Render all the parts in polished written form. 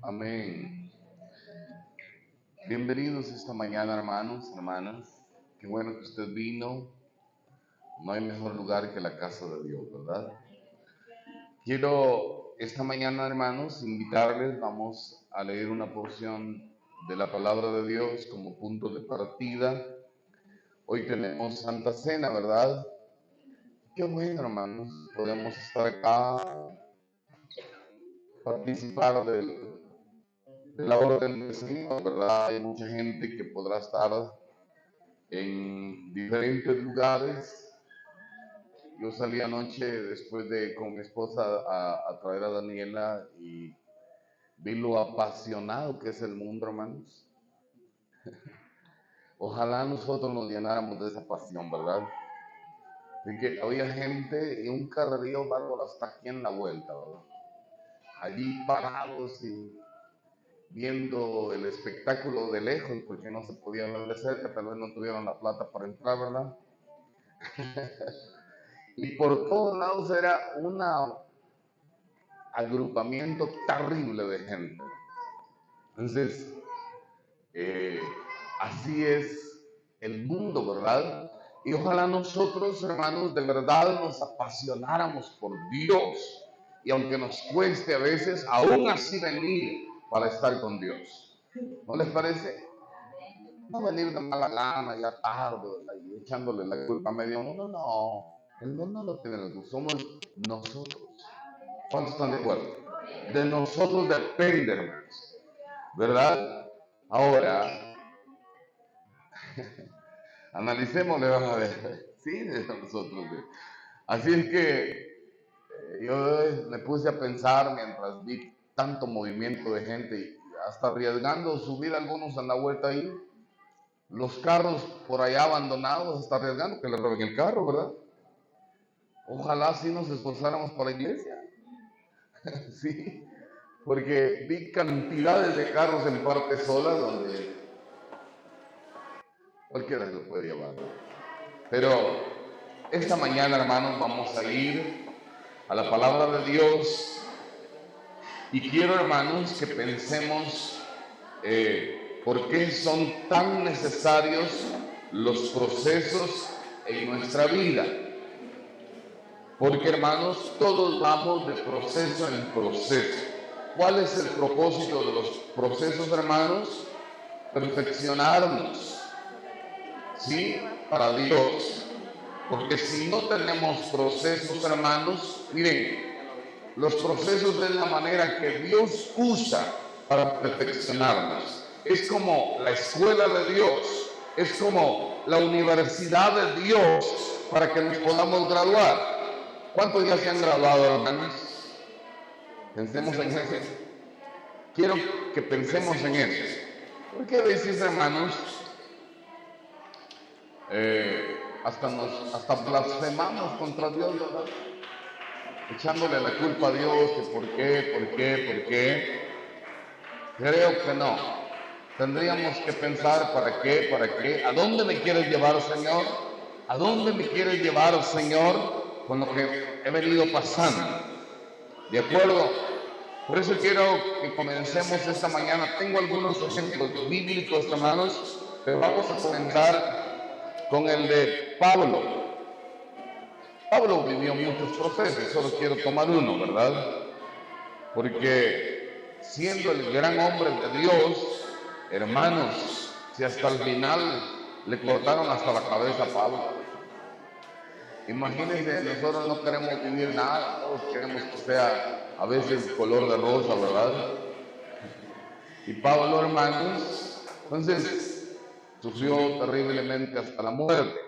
Amén. Bienvenidos esta mañana, hermanos, hermanas. Qué bueno que usted vino. No hay mejor lugar que la casa de Dios, ¿verdad? Quiero esta mañana, hermanos, invitarles, vamos a leer una porción de la palabra de Dios como punto de partida. Hoy tenemos Santa Cena, ¿verdad? Qué bueno, hermanos, podemos estar acá, participar de la orden del Señor, ¿verdad? Hay mucha gente que podrá estar en diferentes lugares. Yo salí anoche después de con mi esposa a traer a Daniela y vi lo apasionado que es el mundo, hermanos. Ojalá nosotros nos llenáramos de esa pasión, ¿verdad? De que había gente y un carrillo bárbaro hasta aquí en la vuelta, ¿verdad? Allí parados y viendo el espectáculo de lejos, porque no se podía ver de cerca, tal vez no tuvieron la plata para entrar, ¿verdad? Y por todos lados era un agrupamiento terrible de gente. Entonces, eh, así es el mundo, ¿verdad? Y ojalá nosotros, hermanos, de verdad nos apasionáramos por Dios. Y aunque nos cueste a veces, aún así venir para estar con Dios. ¿No les parece? No venir de mala gana, ya tarde, y echándole la culpa a medio mundo. No, el mundo no tiene la culpa, somos nosotros. ¿Cuántos están de acuerdo? De nosotros depende, hermanos. ¿Verdad? Ahora, analicemos, le van a ver. Sí, de nosotros. Así es que yo me puse a pensar mientras vi tanto movimiento de gente y hasta arriesgando su vida algunos en la vuelta ahí. Los carros por allá abandonados, hasta arriesgando que le roben el carro, ¿verdad? Ojalá sí nos esforzáramos para la iglesia. Sí, porque vi cantidades de carros en parte sola donde cualquiera se lo puede llevar. Pero esta mañana, hermanos, vamos a ir a la palabra de Dios y quiero, hermanos, que pensemos por qué son tan necesarios los procesos en nuestra vida. Porque, hermanos, todos vamos de proceso en proceso. ¿Cuál es el propósito de los procesos, hermanos? Perfeccionarnos, ¿sí? Para Dios. Porque si no tenemos procesos, hermanos, miren, los procesos es la manera que Dios usa para perfeccionarnos. Es como la escuela de Dios, es como la universidad de Dios para que nos podamos graduar. ¿Cuántos ya se han graduado, hermanos? Pensemos en eso. Quiero que pensemos en eso. Porque a veces, hermanos, hasta blasfemamos contra Dios, ¿verdad? Echándole la culpa a Dios, que por qué. Creo que no. Tendríamos que pensar para qué. ¿A dónde me quieres llevar, Señor? ¿A dónde me quieres llevar, Señor? Con lo que he venido pasando. ¿De acuerdo? Por eso quiero que comencemos esta mañana. Tengo algunos ejemplos bíblicos, hermanos, pero vamos a comenzar con el de Pablo. Pablo vivió muchos procesos, solo quiero tomar uno, ¿verdad? Porque siendo el gran hombre de Dios, hermanos, si hasta el final le cortaron hasta la cabeza a Pablo. Imagínense, nosotros no queremos vivir nada, todos queremos que sea a veces color de rosa, ¿verdad? Y Pablo, hermanos, entonces sufrió terriblemente hasta la muerte.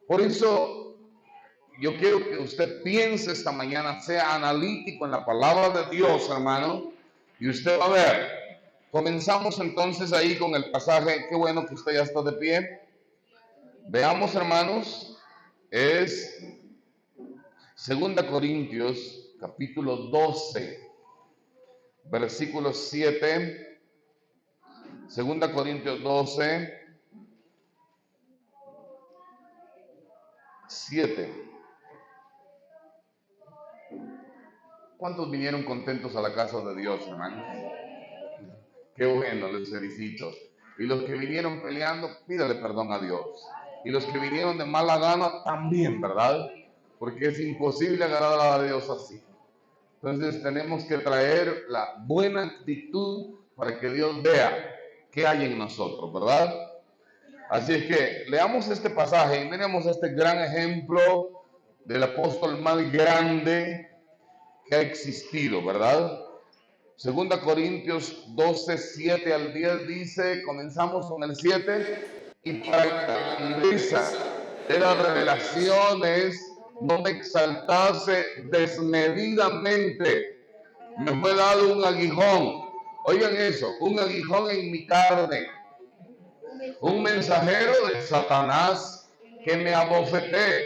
Por eso yo quiero que usted piense esta mañana, sea analítico en la palabra de Dios, hermano, y usted va a ver. Comenzamos entonces ahí con el pasaje. Qué bueno que usted ya está de pie. Veamos, hermanos, es 2 Corintios capítulo 12, versículo 7. 2 Corintios 12, 7. ¿Cuántos vinieron contentos a la casa de Dios, hermanos? Qué bueno, les felicito. Y los que vinieron peleando, pídale perdón a Dios. Y los que vinieron de mala gana, también, ¿verdad? Porque es imposible agradar a Dios así. Entonces tenemos que traer la buena actitud para que Dios vea qué hay en nosotros, ¿verdad? Así es que leamos este pasaje y miremos este gran ejemplo del apóstol más grande que ha existido, ¿verdad? Segunda Corintios 12, 7 al 10 dice, comenzamos con el 7, y para la grandeza de las revelaciones no me exaltase desmedidamente, me fue dado un aguijón. Oigan eso, un aguijón en mi carne, un mensajero de Satanás que me abofeté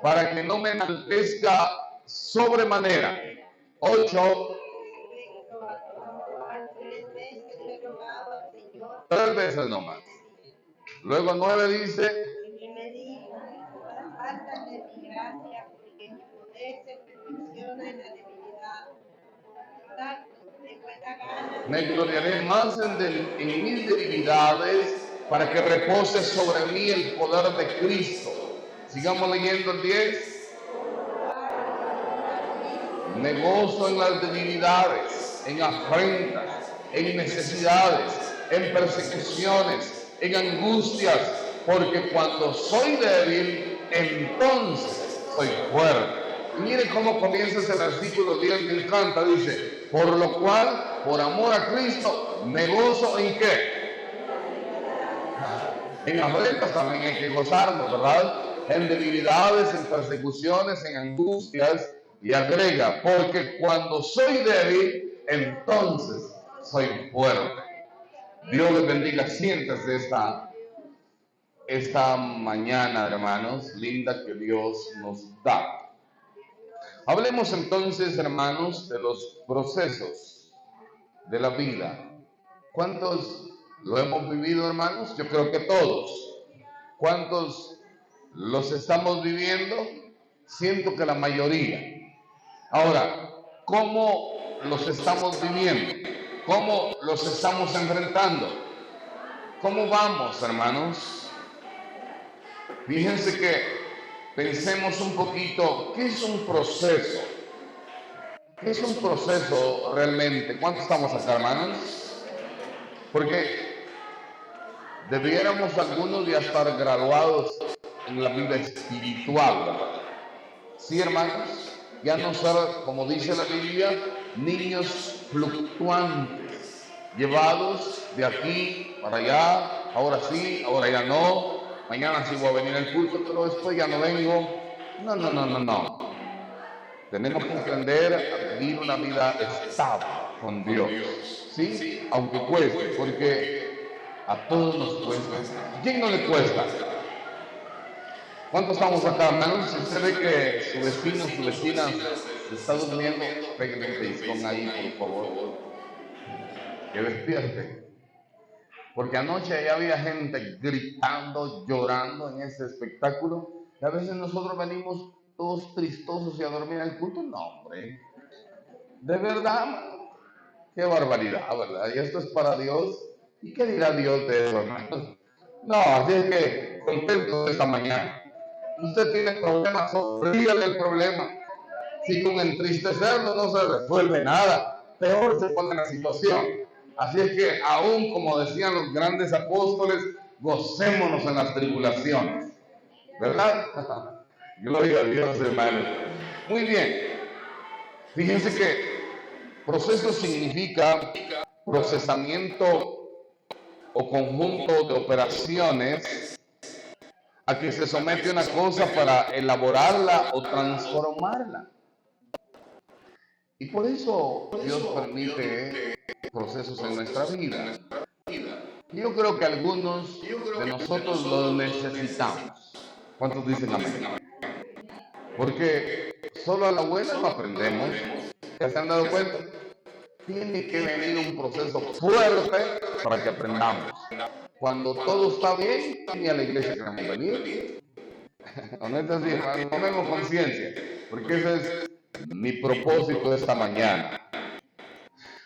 para que no me enaltezca sobremanera. 8, 3 veces nomás. Luego 9 dice, Y me dijo, falta de mi gracia, porque mi poder se perfecciona en la debilidad. Por tanto, de buena gana, me gloriaré más en mis debilidades para que repose sobre mí el poder de Cristo. Sigamos leyendo el 10. Me gozo en las debilidades, en afrentas, en necesidades, en persecuciones, en angustias, porque cuando soy débil, entonces soy fuerte. Y mire cómo comienza ese versículo 10, me encanta, dice, por lo cual, por amor a Cristo, me gozo en qué. En afrentas también hay que gozarnos, ¿verdad? En debilidades, en persecuciones, en angustias, y agrega, porque cuando soy débil, entonces soy fuerte. Dios les bendiga. Siéntese esta mañana, hermanos, linda que Dios nos da. Hablemos entonces, hermanos, de los procesos de la vida. ¿Cuántos lo hemos vivido, hermanos? Yo creo que todos. ¿Cuántos los estamos viviendo? Siento que la mayoría. Ahora, ¿cómo los estamos viviendo? ¿Cómo los estamos enfrentando? ¿Cómo vamos, hermanos? Fíjense que pensemos un poquito, ¿qué es un proceso? ¿Qué es un proceso realmente? ¿Cuántos estamos acá, hermanos? Porque debiéramos algunos ya estar graduados en la vida espiritual, ¿verdad? ¿Sí, hermanos? Ya no ser, como dice la Biblia, niños fluctuantes, llevados de aquí para allá, ahora sí, ahora ya no, mañana sí voy a venir al culto, pero después ya no vengo. No. Tenemos que aprender a vivir una vida estable con Dios, ¿sí? Aunque cueste, porque a todos nos cuesta. ¿A quién no le cuesta? ¿Cuántos estamos acá, hermanos? Si usted ve que su vecino, su vecina se está durmiendo, pégale un pellizcón ahí, por favor, que despierte. Porque anoche ya había gente gritando, llorando en ese espectáculo, y a veces nosotros venimos todos tristosos y a dormir al culto. No, hombre, de verdad, qué barbaridad, ¿verdad? Y esto es para Dios. ¿Y qué dirá Dios de eso, hermanos? No, así es que contento esta mañana. Usted tiene problemas, sonríale el problema. Si con entristecerlo no se resuelve nada, peor se pone la situación. Así es que aún como decían los grandes apóstoles, gocémonos en las tribulaciones. ¿Verdad? Gloria a Dios, hermano. Muy bien. Fíjense que proceso significa procesamiento o conjunto de operaciones a que se somete una cosa para elaborarla o transformarla. Y por eso Dios permite procesos en nuestra vida. Yo creo que algunos de nosotros los necesitamos. ¿Cuántos dicen amén? Porque solo a la buena no aprendemos. ¿Ya se han dado cuenta? Tiene que venir un proceso fuerte para que aprendamos. Cuando todo está bien, ni a la iglesia queremos venir. No es así, hermano, tomemos conciencia, porque esa es mi propósito esta mañana.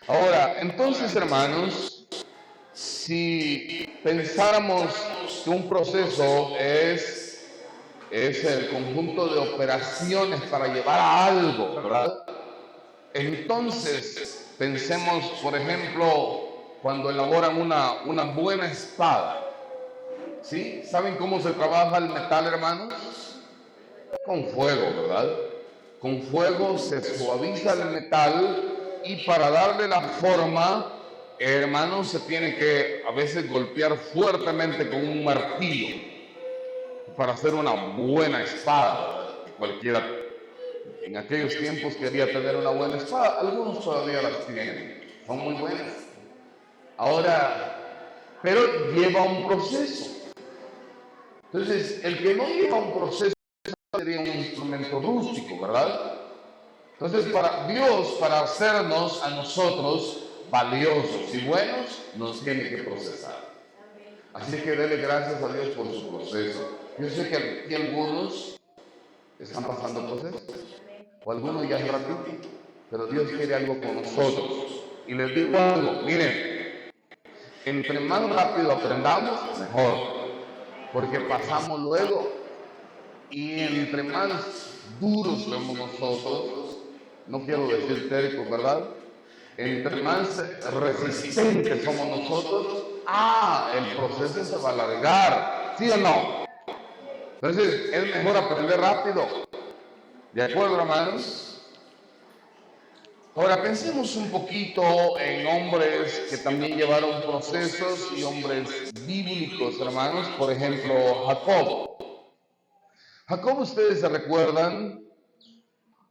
Ahora, entonces, hermanos, si pensáramos que un proceso es el conjunto de operaciones para llevar a algo, ¿verdad? Entonces, pensemos, por ejemplo, cuando elaboran una buena espada. ¿Sí? ¿Saben cómo se trabaja el metal, hermanos? Con fuego, ¿verdad? Con fuego se suaviza el metal y para darle la forma, hermanos, se tiene que a veces golpear fuertemente con un martillo para hacer una buena espada. Cualquiera en aquellos tiempos quería tener una buena espada, algunos todavía las tienen, son muy buenas. Ahora, pero lleva un proceso. Entonces, el que no lleva un proceso sería un instrumento rústico, ¿verdad? Entonces, para Dios, para hacernos a nosotros valiosos y buenos, nos tiene que procesar. Así que dele gracias a Dios por su proceso. Yo sé que aquí algunos están pasando procesos, o algunos ya es ratito, pero Dios quiere algo con nosotros. Y les digo algo, miren, entre más rápido aprendamos, mejor, porque pasamos luego. Y entre más duros somos nosotros, no quiero decir tercos, ¿verdad? Entre más resistentes somos nosotros, el proceso se va a alargar, ¿sí o no? Entonces es mejor aprender rápido. ¿De acuerdo, hermanos? Ahora pensemos un poquito en hombres que también llevaron procesos y hombres bíblicos, hermanos. Por ejemplo, Jacob. Jacob, ustedes se recuerdan,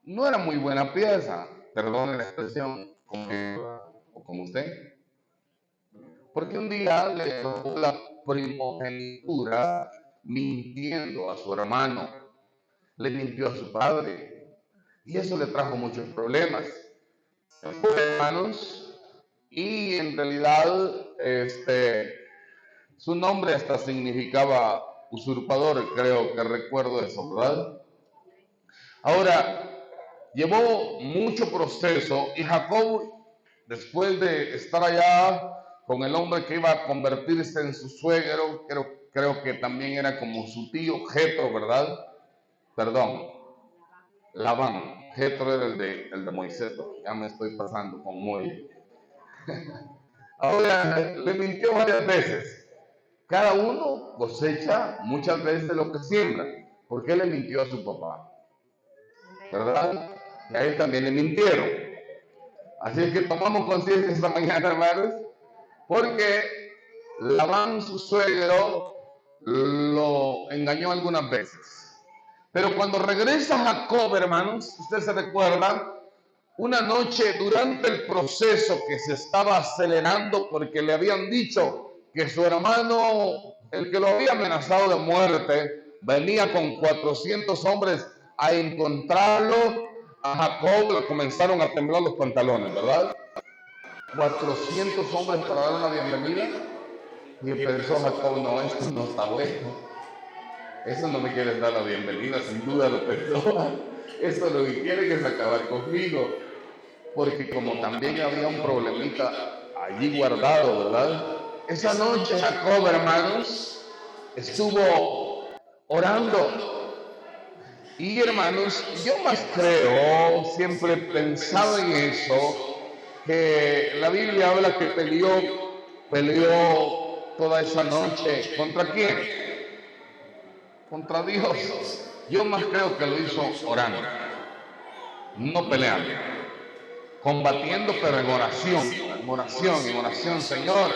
no era muy buena pieza, perdone la expresión, como usted, porque un día le robó la primogenitura mintiendo a su hermano, le mintió a su padre, y eso le trajo muchos problemas. Hermanos, y en realidad su nombre hasta significaba usurpador, creo que recuerdo eso, ¿verdad? Ahora, llevó mucho proceso y Jacob, después de estar allá con el hombre que iba a convertirse en su suegro, creo que también era como su tío, Jetro, ¿verdad? Perdón, Labán. Jetro era el de Moisés, ya me estoy pasando con Moisés. Ahora, le mintió varias veces. Cada uno cosecha muchas veces lo que siembra. ¿Por qué le mintió a su papá? ¿Verdad? Y a él también le mintieron. Así es que tomamos conciencia esta mañana, hermanos, porque Labán, su suegro, lo engañó algunas veces. Pero cuando regresa Jacob, hermanos, ustedes se recuerdan, una noche durante el proceso que se estaba acelerando porque le habían dicho que su hermano, el que lo había amenazado de muerte, venía con 400 hombres a encontrarlo, a Jacob le comenzaron a temblar los pantalones, ¿verdad? 400 hombres para dar una bienvenida. Y pensó Jacob, no, esto no está bueno. Eso no me quiere dar la bienvenida, sin duda lo pensó. Esto lo que quieren es acabar conmigo. Porque como también había un problemita allí guardado, ¿verdad? Esa noche Jacob, hermanos, estuvo orando. Y hermanos, yo más creo, siempre he pensado en eso, que la Biblia habla que peleó toda esa noche. ¿Contra quién? Contra Dios. Yo más creo que lo hizo orando, no peleando, combatiendo, pero en oración, Señor,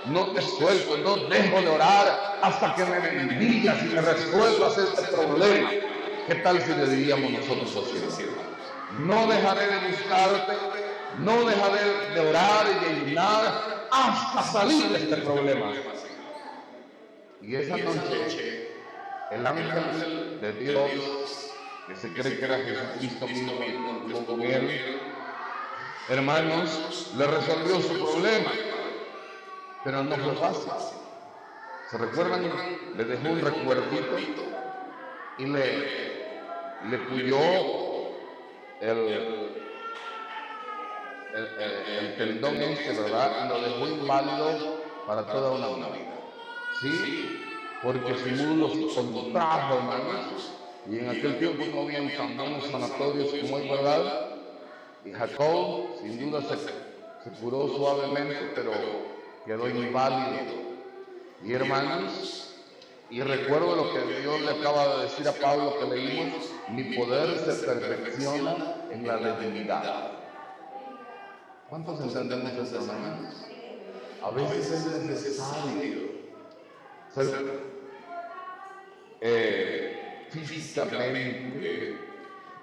no te suelto, no dejo de orar hasta que me bendigas y me resuelvas este problema. ¿Qué tal si le diríamos nosotros así? No dejaré de buscarte, no dejaré de orar y de ayunar hasta salir de este problema. Y esa noche, el ángel de Dios, que se cree que era Jesucristo mismo con él, hermanos, le resolvió su problema, pero no fue fácil. ¿Se recuerdan? Le dejó un recuerdito y le puyó el, el tendón ¿verdad? Y lo dejó inválido para toda una vida. ¿Sí? Porque su muslo se contrajo, hermanos. Y en aquel tiempo no habían tan buenos sanatorios como hoy, ¿verdad? Y Jacob, sin duda, se curó suavemente, pero quedó inválido. Y hermanos, y recuerdo lo que Dios le acaba de decir a Pablo que leímos: mi poder se perfecciona en la debilidad. ¿Cuántos entendemos esto, hermanos? A veces es necesario ser físicamente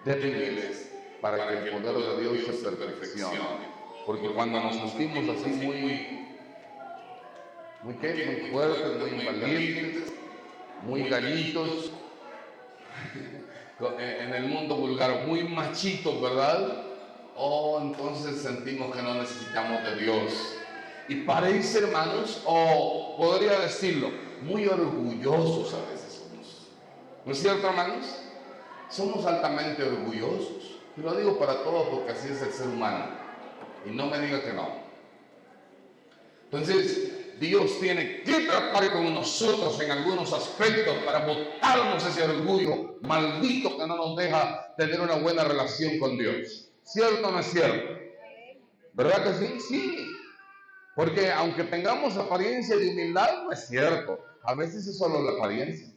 débiles para que el poder de Dios se perfeccione. Porque cuando nos sentimos así muy fuertes, muy valientes, muy gallitos, en el mundo vulgar, muy machitos, ¿verdad? Entonces sentimos que no necesitamos de Dios. Y parece, hermanos, o podría decirlo, muy orgullosos a veces somos. ¿No es cierto, hermanos? Somos altamente orgullosos. Y lo digo para todos porque así es el ser humano. Y no me diga que no. Entonces, Dios tiene que tratar con nosotros en algunos aspectos para botarnos ese orgullo maldito que no nos deja tener una buena relación con Dios. ¿Cierto o no es cierto? ¿Verdad que sí? Sí. Porque aunque tengamos apariencia de humildad, no es cierto. A veces es solo la apariencia.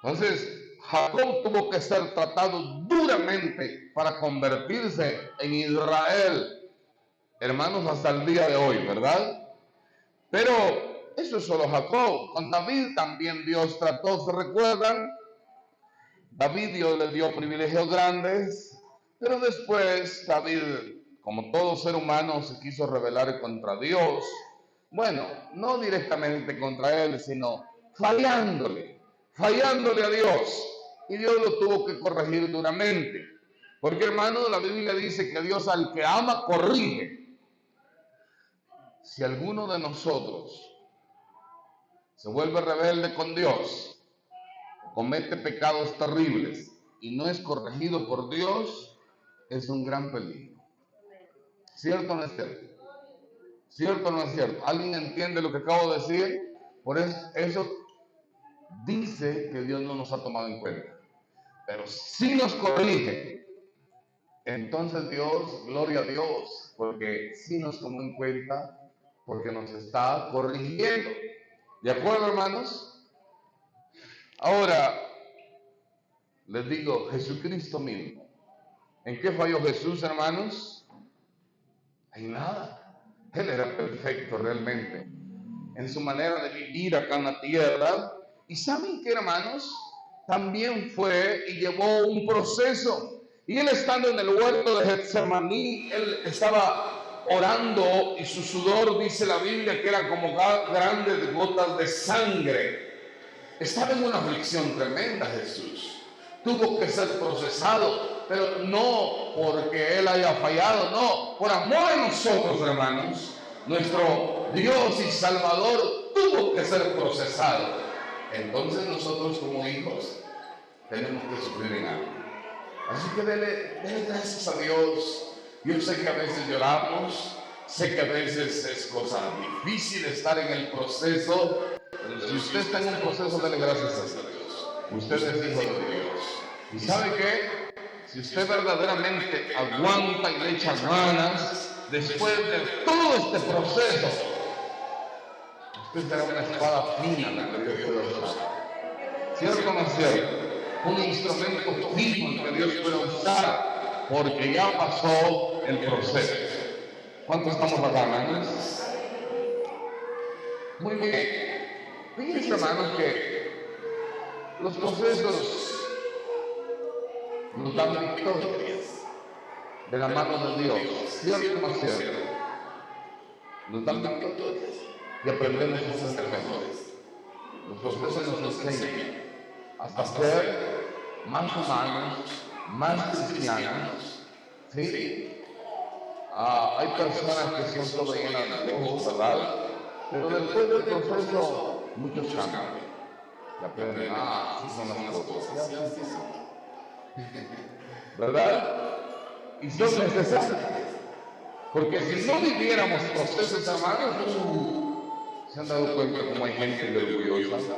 Entonces, Jacob tuvo que ser tratado duramente para convertirse en Israel. Hermanos, hasta el día de hoy, ¿verdad? Pero eso es solo Jacob. Con David también Dios trató, ¿se recuerdan? David Dios le dio privilegios grandes, pero después David, como todo ser humano, se quiso rebelar contra Dios. Bueno, no directamente contra él, sino fallándole a Dios. Y Dios lo tuvo que corregir duramente. Porque, hermano, la Biblia dice que Dios al que ama corrige. Si alguno de nosotros se vuelve rebelde con Dios, comete pecados terribles y no es corregido por Dios, es un gran peligro. ¿Cierto o no es cierto? ¿Cierto o no es cierto? ¿Alguien entiende lo que acabo de decir? Por eso dice que Dios no nos ha tomado en cuenta. Pero si nos corrige, entonces Dios, gloria a Dios, porque si nos tomó en cuenta, porque nos está corrigiendo. ¿De acuerdo, hermanos? Ahora, les digo, Jesucristo mismo. ¿En qué falló Jesús, hermanos? En nada. Él era perfecto realmente en su manera de vivir acá en la tierra. ¿Y saben qué, hermanos? También fue y llevó un proceso. Y él, estando en el huerto de Getsemaní, él estaba orando y su sudor, dice la Biblia, que era como grandes gotas de sangre. Estaba en una aflicción tremenda Jesús. Tuvo que ser procesado, pero no porque él haya fallado, no, por amor a nosotros, hermanos. Nuestro Dios y Salvador tuvo que ser procesado. Entonces nosotros como hijos tenemos que sufrir en algo. Así que dele gracias a Dios. Yo sé que a veces lloramos, sé que a veces es cosa difícil estar en el proceso. Pero si usted está en un proceso, dele gracias a Dios. Usted es hijo de Dios. ¿Y sabe qué? Si usted verdaderamente aguanta y le echa ganas, después de todo este proceso, usted será una espada fina la que Dios puede usar. ¿Cierto o no es cierto? Un instrumento fino que Dios puede usar, porque ya pasó el proceso. ¿Cuánto estamos pagando? Muy bien. Fíjense, hermanos, que los procesos nos dan victorias de la mano de Dios. ¿Cierto o no es cierto? Nos dan victorias y aprendemos a ser mejores. Los procesos nos enseñan hasta ser más humanos, más cristianos. ¿Sí? Hay personas que son todo llenas de cosas, ¿verdad? Pero después del proceso, muchos cambian. Y aprenden, así son las cosas. ¿verdad? Y son necesarios. Porque si no viviéramos procesos, hermanos, ¿se han dado cuenta cómo hay gente orgullosa?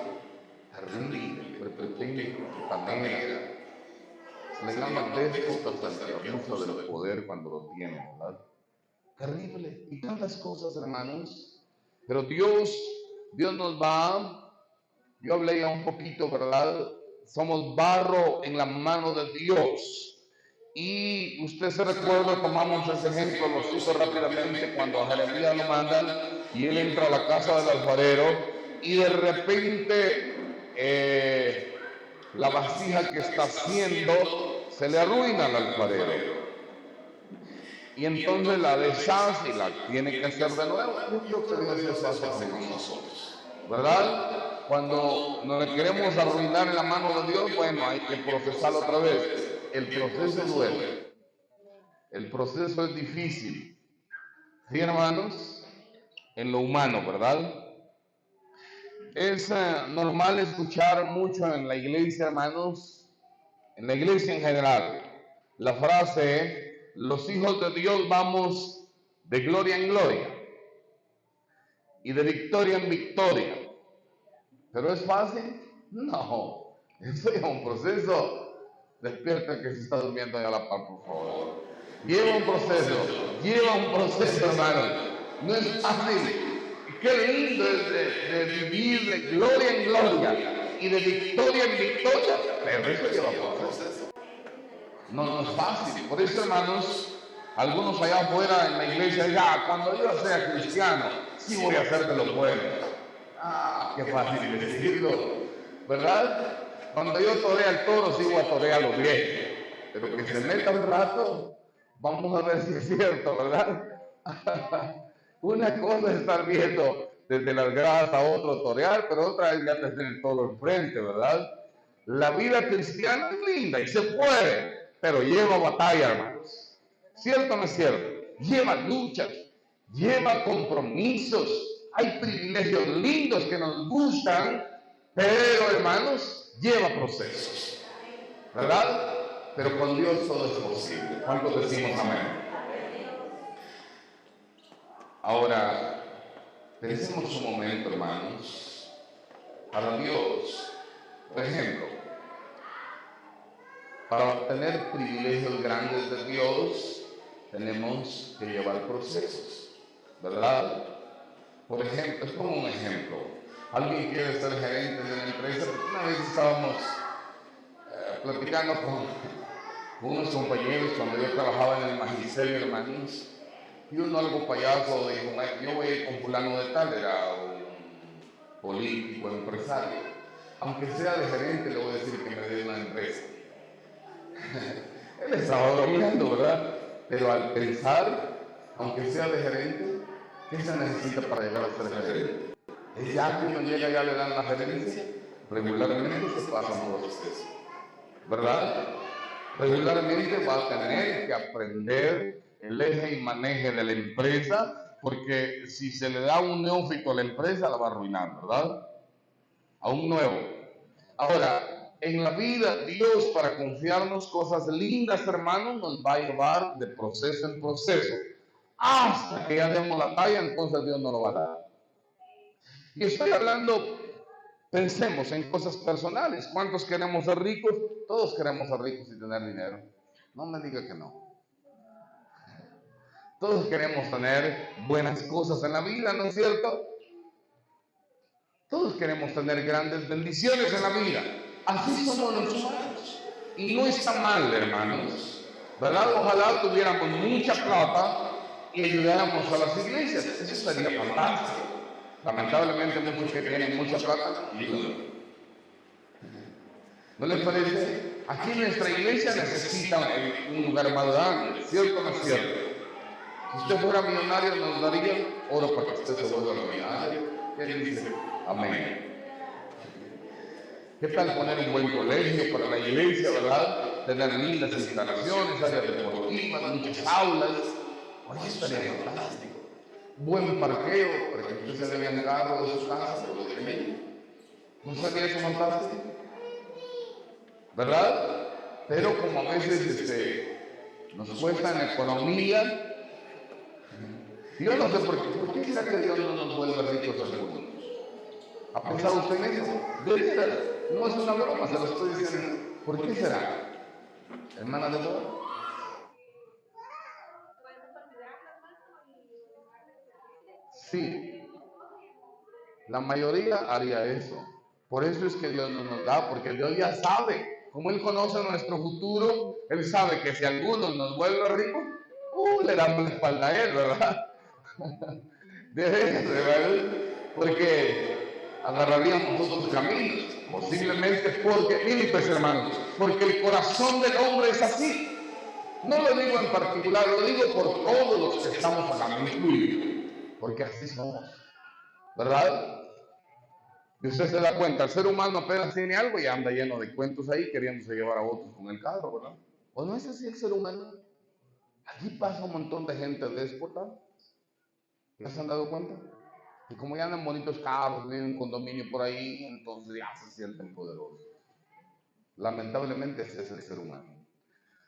Terrible, prepotente, panera. Se le llaman déspotas al abuso del poder cuando lo tienen, ¿verdad? Terrible. Y tantas cosas, hermanos. Pero Dios nos va. Yo hablé ya un poquito, ¿verdad? Somos barro en la mano de Dios. Y usted se recuerda, tomamos ese ejemplo, lo cito rápidamente, cuando a Jeremías lo mandan y él entra a la casa del alfarero y de repente la vasija que está haciendo se le arruina al alfarero. Y entonces la deshace y la tiene que hacer de nuevo. Yo creo que Dios hace con nosotros, ¿verdad? Cuando nos queremos arruinar en la mano de Dios, bueno, hay que procesarlo otra vez. El proceso duele. El proceso es difícil. ¿Sí, hermanos? En lo humano, ¿verdad? Es normal escuchar mucho en la iglesia, hermanos, en la iglesia en general, la frase: los hijos de Dios vamos de gloria en gloria y de victoria en victoria. ¿Pero es fácil? No. Esto es un proceso. Despierta que se está durmiendo allá a la par, por favor. Lleva un proceso, hermano. No es fácil. Qué lindo es de vivir de gloria en gloria y de victoria en victoria, pero eso lleva proceso. No es fácil. Por eso, hermanos, algunos allá afuera en la iglesia dicen: cuando yo sea cristiano, sí voy a hacer de lo bueno. Qué fácil decirlo, ¿verdad? Cuando yo toree al toro, sí voy a torear a los viejos. Pero que se meta un rato, vamos a ver si es cierto, ¿verdad? Una cosa es estar viendo desde las gradas a otro torear, pero otra es ya tener el toro enfrente, ¿verdad? La vida cristiana es linda y se puede, pero lleva batalla, hermanos. ¿Cierto o no es cierto? Lleva luchas, lleva compromisos. Hay privilegios lindos que nos gustan, pero, hermanos, lleva procesos, ¿verdad? Pero con Dios todo es posible. ¿Cuántos decimos amén? Ahora, pensemos un momento, hermanos. Para Dios, por ejemplo, para obtener privilegios grandes de Dios, tenemos que llevar procesos, ¿verdad? Por ejemplo, es como un ejemplo. Alguien quiere ser gerente de una empresa. Una vez estábamos platicando con unos compañeros cuando yo trabajaba en el magisterio, hermanos, y uno, algo payaso, dijo: yo voy a ir con fulano de tal. Era un político, empresario. Aunque sea de gerente, le voy a decir que me dé una empresa. Él estaba bromeando, ¿verdad? Pero al pensar, aunque sea de gerente, ¿qué se necesita para llegar a ser gerente? Es ya que uno llega, ya le dan la gerencia. Regularmente se pasa por proceso, ¿verdad? Regularmente va a tener que aprender el eje y maneje de la empresa, porque si se le da a un neófito a la empresa, la va a arruinar, ¿verdad? A un nuevo. Ahora, en la vida, Dios, para confiarnos cosas lindas, hermanos, nos va a llevar de proceso en proceso, hasta que ya demos la talla. Entonces Dios nos lo va a dar. Y estoy hablando, pensemos en cosas personales. ¿Cuántos queremos ser ricos? Todos queremos ser ricos y tener dinero. No me diga que no. Todos queremos tener buenas cosas en la vida, ¿no es cierto? Todos queremos tener grandes bendiciones en la vida. Así somos los humanos. Y no está mal, hermanos, ¿verdad? Ojalá tuviéramos mucha plata y ayudáramos a las iglesias. Eso sería fantástico. Lamentablemente muchos que tienen mucha plata ayudan. ¿No les parece? Aquí nuestra iglesia necesita un lugar más grande, ¿cierto o no es cierto? Si usted fuera millonario, nos daría oro para que usted se vuelva millonario. ¿Qué dice? Amén. ¿Qué tal poner un buen colegio para la iglesia, verdad? Tener lindas instalaciones, áreas deportivas, muchas aulas. Oye, eso estaría fantástico. Buen parqueo para que usted se le vea carro de su casa o de ahí. ¿No sería eso fantástico? ¿Verdad? Pero como a veces nos cuesta en economía, yo no sé por qué será que Dios no nos vuelve ricos a algunos. ¿Ha pensado usted en eso? De veras, no es una broma, se lo estoy diciendo. ¿Por qué será? Hermana de amor. Sí, la mayoría haría eso. Por eso es que Dios no nos da, porque Dios ya sabe. Como Él conoce nuestro futuro, Él sabe que si algunos nos vuelve ricos, le damos la espalda a Él, ¿verdad? De veras, ¿verdad? Porque agarraríamos otros caminos. Posiblemente porque, miren pues hermanos, porque el corazón del hombre es así. No lo digo en particular, lo digo por todos los que estamos acá, me incluyo. Porque así somos, ¿verdad? Y usted se da cuenta, el ser humano apenas tiene algo y anda lleno de cuentos ahí queriéndose llevar a otros con el carro, ¿verdad? ¿O no es así el ser humano? Aquí pasa un montón de gente déspota. ¿Ya se han dado cuenta? Y como ya andan bonitos carros, viven en un condominio por ahí, entonces ya se sienten poderosos. Lamentablemente ese es el ser humano.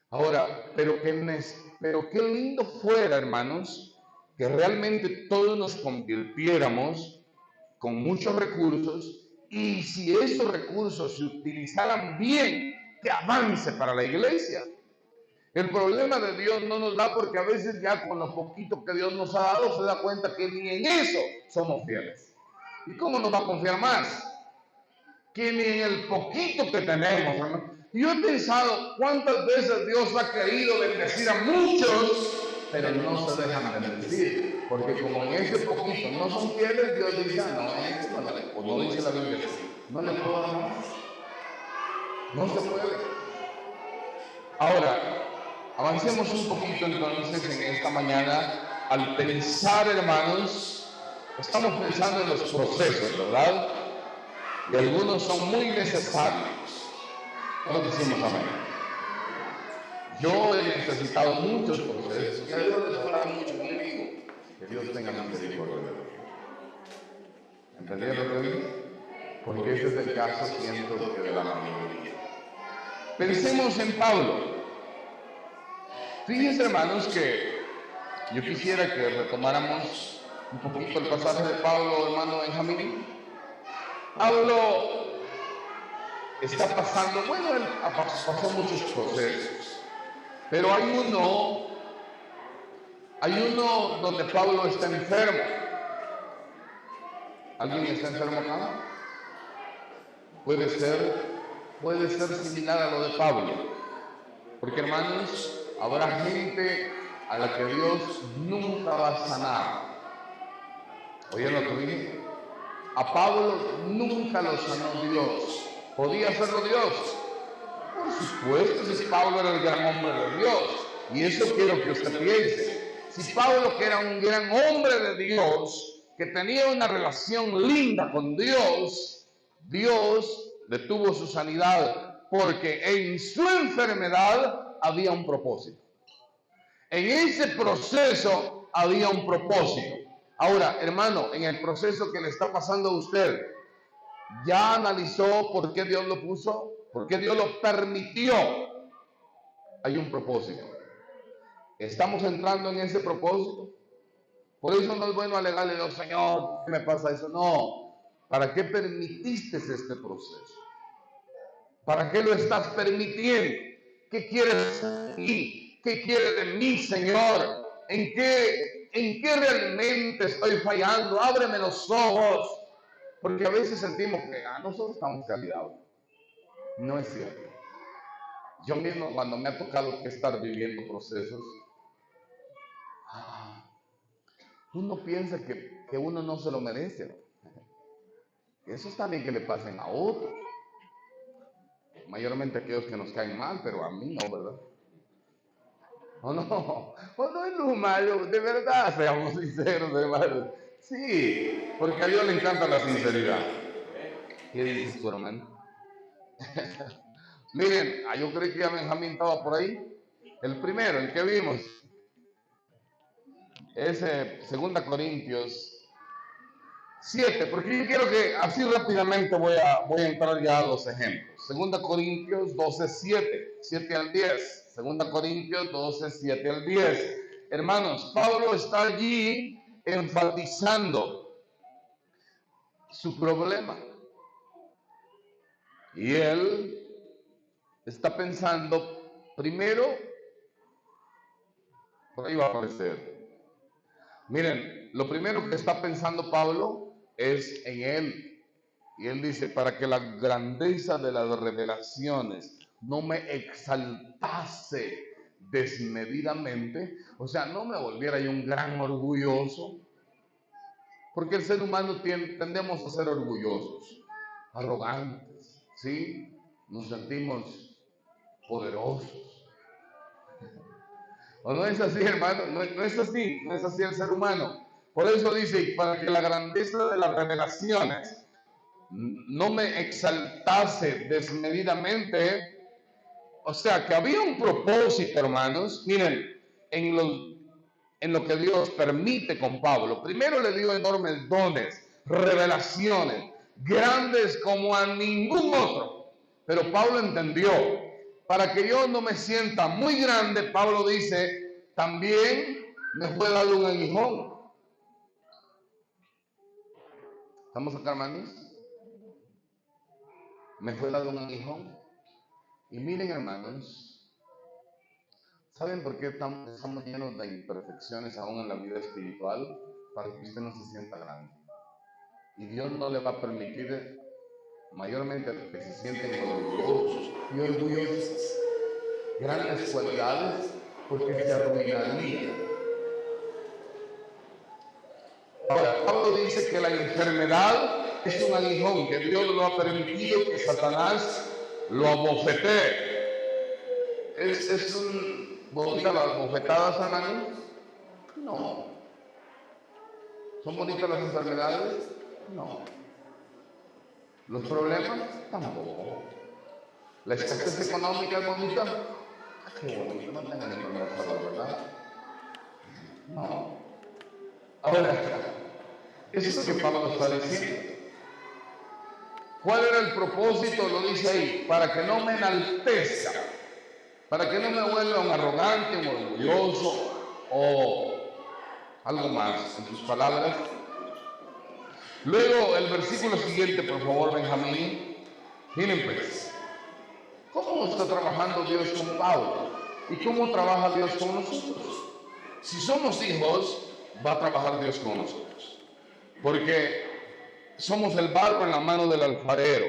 Ahora, pero qué lindo fuera, hermanos, que realmente todos nos convirtiéramos con muchos recursos y si esos recursos se utilizaran bien, que avance para la iglesia. El problema de Dios no nos da porque a veces ya con lo poquito que Dios nos ha dado se da cuenta que ni en eso somos fieles. ¿Y cómo nos va a confiar más? Que ni en el poquito que tenemos, hermano. Yo he pensado cuántas veces Dios ha querido bendecir a muchos, pero no se dejan bendecir. Porque como en ese poquito no son fieles, Dios dice, o no dice la Biblia, no le puedo dar más. No se puede. Ahora, avancemos un poquito entonces en esta mañana al pensar, hermanos, estamos pensando en los procesos, ¿verdad? Y algunos son muy necesarios. ¿Cuándo decimos amén? Yo he necesitado muchos procesos. Que Dios les habla mucho conmigo. Que Dios tenga misericordia de mí. ¿Entendieron lo que digo? Porque ese es el caso, siento, que de la mayoría. Pensemos en Pablo. Fíjense, hermanos, que yo quisiera que retomáramos un poquito el pasaje de Pablo, hermano Benjamín. Pablo está pasando, bueno, él pasó muchos procesos, pero hay uno donde Pablo está enfermo. ¿Alguien está enfermo acá? Puede ser similar a lo de Pablo, porque hermanos, habrá gente a la que Dios nunca va a sanar. ¿Oyeron lo que dije? A Pablo nunca lo sanó Dios. ¿Podía hacerlo Dios? Por supuesto, si Pablo era el gran hombre de Dios. Y eso quiero que usted piense. Si Pablo, que era un gran hombre de Dios, que tenía una relación linda con Dios, Dios detuvo su sanidad porque en su enfermedad había un propósito. En ese proceso había un propósito. Ahora, hermano, en el proceso que le está pasando a usted, ¿ya analizó por qué Dios lo puso? ¿Por qué Dios lo permitió? Hay un propósito. ¿Estamos entrando en ese propósito? Por eso no es bueno alegarle a Dios, Señor, ¿qué me pasa eso? No. ¿Para qué permitiste este proceso? ¿Para qué lo estás permitiendo? ¿Qué quieres de mí? ¿Qué quieres de mí, Señor? ¿En qué realmente estoy fallando? Ábreme los ojos. Porque a veces sentimos que nosotros estamos calidad. No es cierto. Yo mismo, cuando me ha tocado que estar viviendo procesos, uno piensa que uno no se lo merece. Eso está bien que le pasen a otros. Mayormente a aquellos que nos caen mal, pero a mí no, ¿verdad? ¿O no? ¿O no es lo malo? De verdad, seamos sinceros, hermanos. Sí, porque a Dios le encanta la sinceridad. ¿Qué dices tú, hermano? Miren, yo creí que ya Benjamín estaba por ahí. El primero, el que vimos, es 2 Corintios 7, porque yo quiero que así rápidamente voy a entrar ya a los ejemplos. 2 Corintios 12, 7 al 10. 2 Corintios 12, 7 al 10. Hermanos, Pablo está allí enfatizando su problema. Y él está pensando, primero, por ahí va a aparecer. Miren, lo primero que está pensando Pablo es en él. Y él dice, para que la grandeza de las revelaciones no me exaltase desmedidamente, o sea, no me volviera yo un gran orgulloso, porque el ser humano tendemos a ser orgullosos, arrogantes, ¿sí? Nos sentimos poderosos. ¿O no es así, hermano? No es así, no es así el ser humano. Por eso dice, para que la grandeza de las revelaciones no me exaltase desmedidamente, o sea, que había un propósito, hermanos. Miren, en lo que Dios permite con Pablo. Primero le dio enormes dones, revelaciones, grandes como a ningún otro. Pero Pablo entendió, para que yo no me sienta muy grande, Pablo dice, también me fue dado un aguijón. ¿Estamos acá, hermanos? Me fue dado un aguijón. Y miren, hermanos, ¿saben por qué estamos llenos de imperfecciones aún en la vida espiritual? Para que usted no se sienta grande. Y Dios no le va a permitir, mayormente a los que se sienten orgullosos y orgullosas, grandes cualidades, porque se arruinaría. Ahora, Pablo dice que la enfermedad es un aguijón, que Dios lo ha permitido que Satanás lo abofetee. ¿Es un bonita las bofetadas, hermanos? No. ¿Son bonitas las enfermedades? No. ¿Los problemas? Tampoco. ¿La escasez económica es bonita? Qué bonito, no tengan enfermedad, ¿verdad? No. Ahora, eso es lo que Pablo está diciendo. ¿Cuál era el propósito? Lo dice ahí, para que no me enaltezca, para que no me vuelva un arrogante, un orgulloso o algo más en sus palabras. Luego el versículo siguiente, por favor, Benjamín. Miren pues, ¿cómo está trabajando Dios con Pablo? ¿Y cómo trabaja Dios con nosotros? Si somos hijos, va a trabajar Dios con nosotros. Porque somos el barro en la mano del alfarero.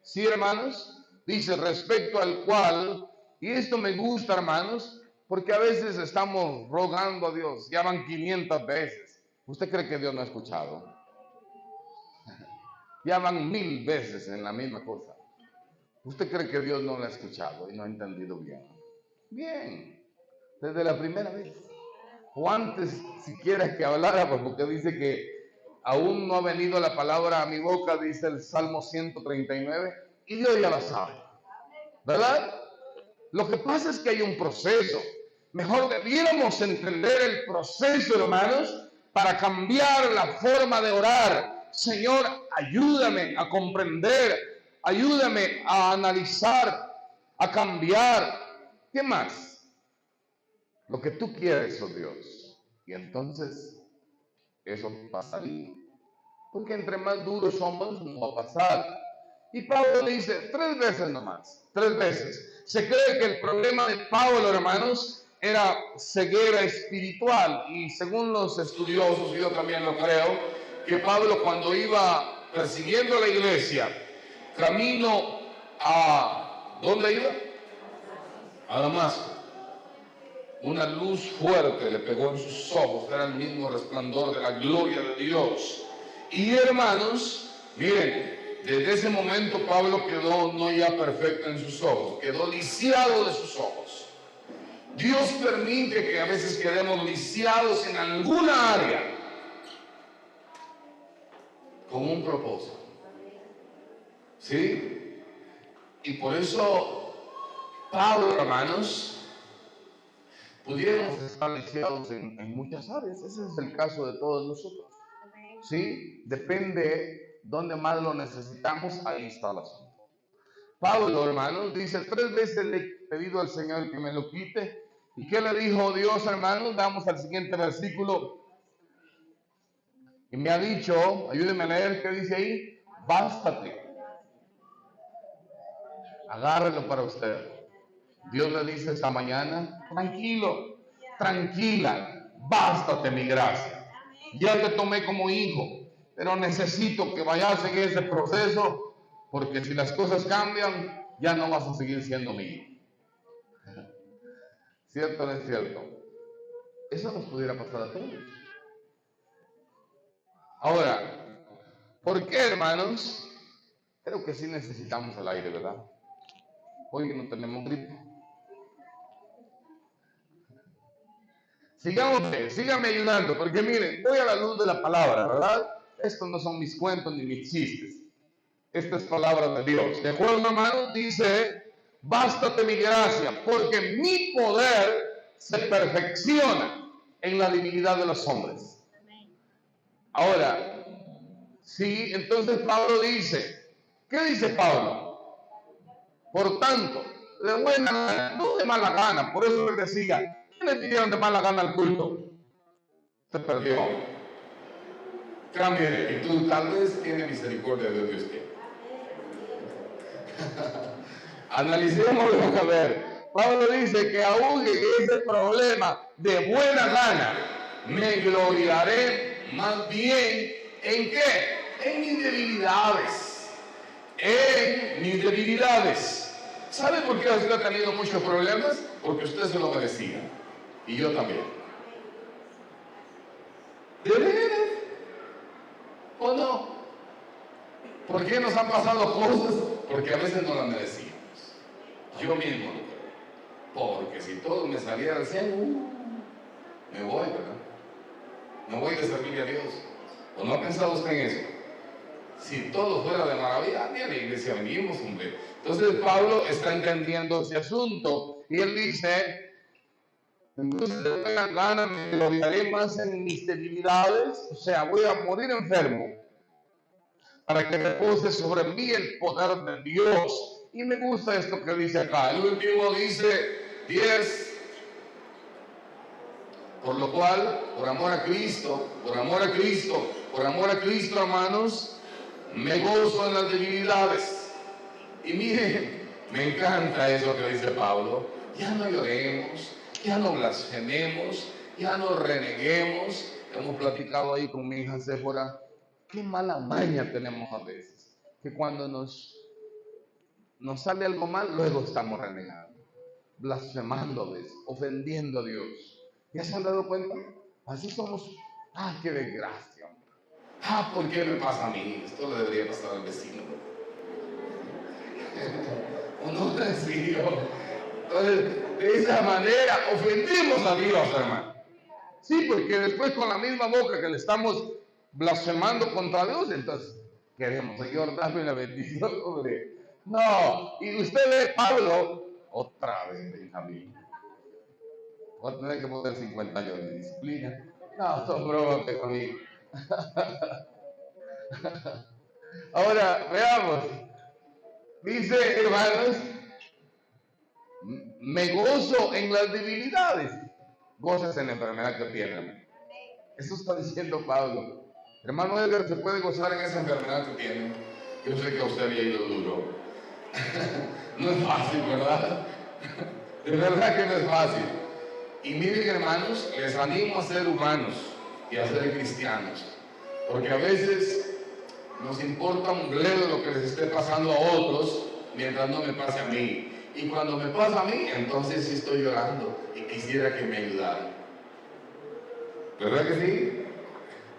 ¿Sí, hermanos? Dice, respecto al cual, y esto me gusta, hermanos, porque a veces estamos rogando a Dios, ya van 500 veces. ¿Usted cree que Dios no ha escuchado? Ya van 1000 veces en la misma cosa. ¿Usted cree que Dios no lo ha escuchado y no ha entendido bien? Bien, desde la primera vez. O antes siquiera que hablara, porque dice que aún no ha venido la palabra a mi boca, dice el Salmo 139, y Dios ya la sabe. ¿Verdad? Lo que pasa es que hay un proceso. Mejor debiéramos entender el proceso, hermanos, para cambiar la forma de orar. Señor, ayúdame a comprender, ayúdame a analizar, a cambiar. ¿Qué más? Lo que tú quieres, oh Dios. Y entonces eso pasaría. Porque entre más duros somos, no va a pasar. Y Pablo le dice 3 veces nomás, 3 veces. Se cree que el problema de Pablo, hermanos, era ceguera espiritual. Y según los estudiosos, yo también lo creo, que Pablo cuando iba persiguiendo a la iglesia, camino a... ¿dónde iba? A Damasco. Una luz fuerte le pegó en sus ojos, era el mismo resplandor de la gloria de Dios. Y hermanos, miren, desde ese momento Pablo quedó no ya perfecto en sus ojos, quedó lisiado de sus ojos. Dios permite que a veces quedemos lisiados en alguna área con un propósito. ¿Sí? Y por eso Pablo, hermanos, pudiéramos estar lisiados en muchas áreas. Ese es el caso de todos nosotros. ¿sí? Depende dónde más lo necesitamos, ahí está el asunto. Pablo, hermanos, dice, 3 veces le he pedido al Señor que me lo quite. ¿Y qué le dijo Dios, hermanos? Vamos al siguiente versículo. Y me ha dicho, ayúdenme a leer, ¿qué dice ahí? Bástate. Agárrelo para usted. Dios le dice esta mañana, tranquilo, tranquila, bástate mi gracia. Ya te tomé como hijo, pero necesito que vayas en ese proceso, porque si las cosas cambian, ya no vas a seguir siendo mi hijo. ¿Cierto o no es cierto? Eso nos pudiera pasar a todos. Ahora, ¿por qué, hermanos? Creo que sí necesitamos el aire, ¿verdad? Hoy no tenemos gripe. Síganme ayudando, porque miren, voy a la luz de la palabra, ¿verdad? Estos no son mis cuentos ni mis chistes. Esta es palabra de Dios. ¿De acuerdo, hermano? Dice, bástate mi gracia, porque mi poder se perfecciona en la divinidad de los hombres. Ahora, sí, entonces Pablo dice, ¿qué dice Pablo? Por tanto, de buena gana, no de mala gana, por eso les decía, ¿qué le pidieron de mala gana al culto? Se perdió. Cambie de actitud, tal vez tiene misericordia de usted. Analicémoslo a ver. Pablo dice que aún en ese problema de buena gana, me gloriaré más bien ¿en qué? En mis debilidades. En mis debilidades. ¿Sabe por qué usted ha tenido muchos problemas? Porque usted se lo merecía. Y yo también. ¿De veras? ¿O no? ¿Por qué nos han pasado cosas? Porque a veces no las merecíamos. Yo mismo. Porque si todo me saliera al cielo, me voy, ¿verdad? Me voy de servirle a Dios. ¿O no ha pensado usted en eso? Si todo fuera de maravilla, ni a la iglesia venimos, hombre. Entonces Pablo está entendiendo ese asunto. Y él dice, entonces de buena gana me gloriaré más en mis debilidades. O sea, voy a morir enfermo, para que repose sobre mí el poder de Dios. Y me gusta esto que dice acá. El último dice 10. Por lo cual, por amor a Cristo, hermanos, me gozo en las debilidades. Y miren, me encanta eso que dice Pablo. Ya no lloremos, ya no blasfememos, ya no reneguemos. Hemos platicado ahí con mi hija Séfora. Qué mala maña tenemos a veces. Que cuando nos sale algo mal, luego estamos renegando, blasfemando a veces, ofendiendo a Dios. ¿Ya se han dado cuenta? Así somos. ¡Ah, qué desgracia! ¡Ah, ¿por qué me pasa a mí? Esto le debería pasar al vecino. ¿O no, vecino? Entonces, de esa manera ofendemos a Dios, hermano. Sí, porque después con la misma boca que le estamos blasfemando contra Dios, entonces queremos, Señor, dame la bendición, hombre. No, y usted ve Pablo, otra vez, Benjamín. Voy a tener que poner 50 años de disciplina. No, son bromas conmigo. Ahora, veamos. Dice, hermanos, me gozo en las debilidades. Gozas en la enfermedad que tienen. Eso está diciendo Pablo. Hermano Edgar, ¿se puede gozar en esa enfermedad que tiene? Yo sé que a usted había ido duro. No es fácil, ¿verdad? De verdad que no es fácil. Y miren, hermanos, les animo a ser humanos y a ser cristianos. Porque a veces nos importa un bledo lo que les esté pasando a otros mientras no me pase a mí. Y cuando me pasa a mí, entonces sí estoy llorando y quisiera que me ayudaran. ¿Verdad que sí?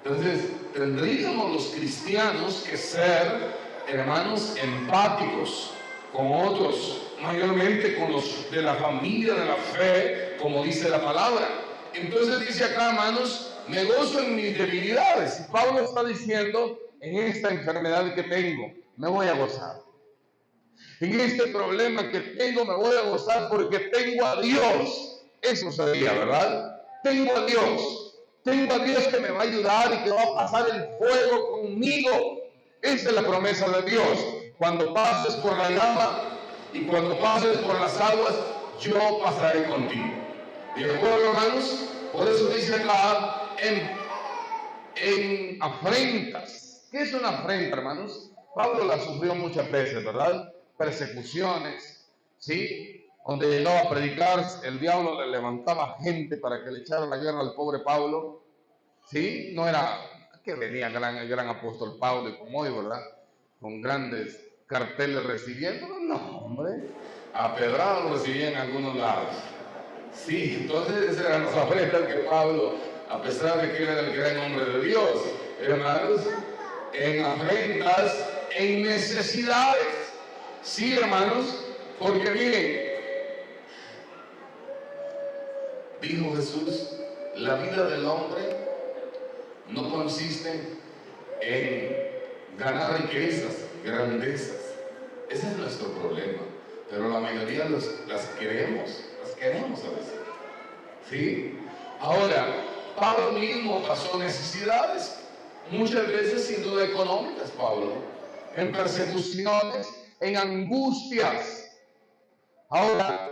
Entonces, tendríamos los cristianos que ser, hermanos, empáticos con otros, mayormente con los de la familia de la fe, como dice la palabra. Entonces dice acá, hermanos, me gozo en mis debilidades. Pablo está diciendo, en esta enfermedad que tengo, me voy a gozar. En este problema que tengo, me voy a gozar porque tengo a Dios. Eso sería, ¿verdad? Tengo a Dios. Tengo a Dios que me va a ayudar y que va a pasar el fuego conmigo. Esa es la promesa de Dios. Cuando pases por la llama y cuando pases por las aguas, yo pasaré contigo. ¿De acuerdo, hermanos? Por eso dice acá en afrentas. ¿Qué es una afrenta, hermanos? Pablo la sufrió muchas veces, ¿verdad? Persecuciones, ¿sí? Donde llegaba a predicar, el diablo le levantaba gente para que le echara la guerra al pobre Pablo, ¿sí? No era que venía el gran apóstol Pablo y como hoy, ¿verdad? Con grandes carteles recibiendo, no, hombre, a pedrado recibían en algunos lados. Sí, entonces eran las afrentas que Pablo, a pesar de que era el gran hombre de Dios, hermanos, en afrentas, en necesidades. Sí, hermanos, porque miren, dijo Jesús, la vida del hombre no consiste en ganar riquezas, grandezas. Ese es nuestro problema. Pero la mayoría las queremos a veces. ¿Sí? Ahora, Pablo mismo pasó necesidades, muchas veces sin duda económicas, Pablo, en persecuciones, en angustias. Ahora,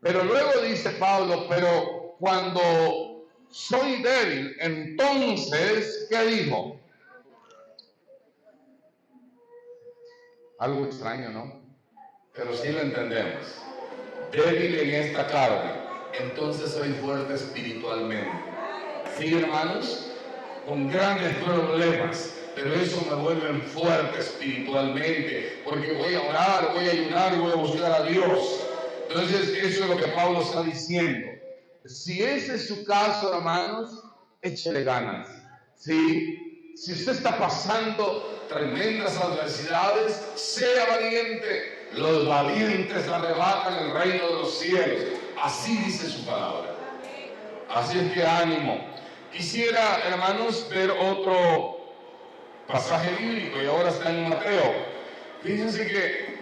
pero luego dice Pablo, pero cuando soy débil, entonces, ¿qué dijo? Algo extraño, ¿no? Pero sí lo entendemos. Débil en esta carne, entonces soy fuerte espiritualmente. Sí, hermanos, con grandes problemas, pero eso me vuelve fuerte espiritualmente, porque voy a orar, voy a ayunar y voy a buscar a Dios. Entonces, eso es lo que Pablo está diciendo. Si ese es su caso, hermanos, échele ganas. Si usted está pasando tremendas adversidades, sea valiente. Los valientes arrebatan el reino de los cielos. Así dice su palabra. Así es que ánimo. Quisiera, hermanos, ver otro pasaje bíblico y ahora está en Mateo. Fíjense que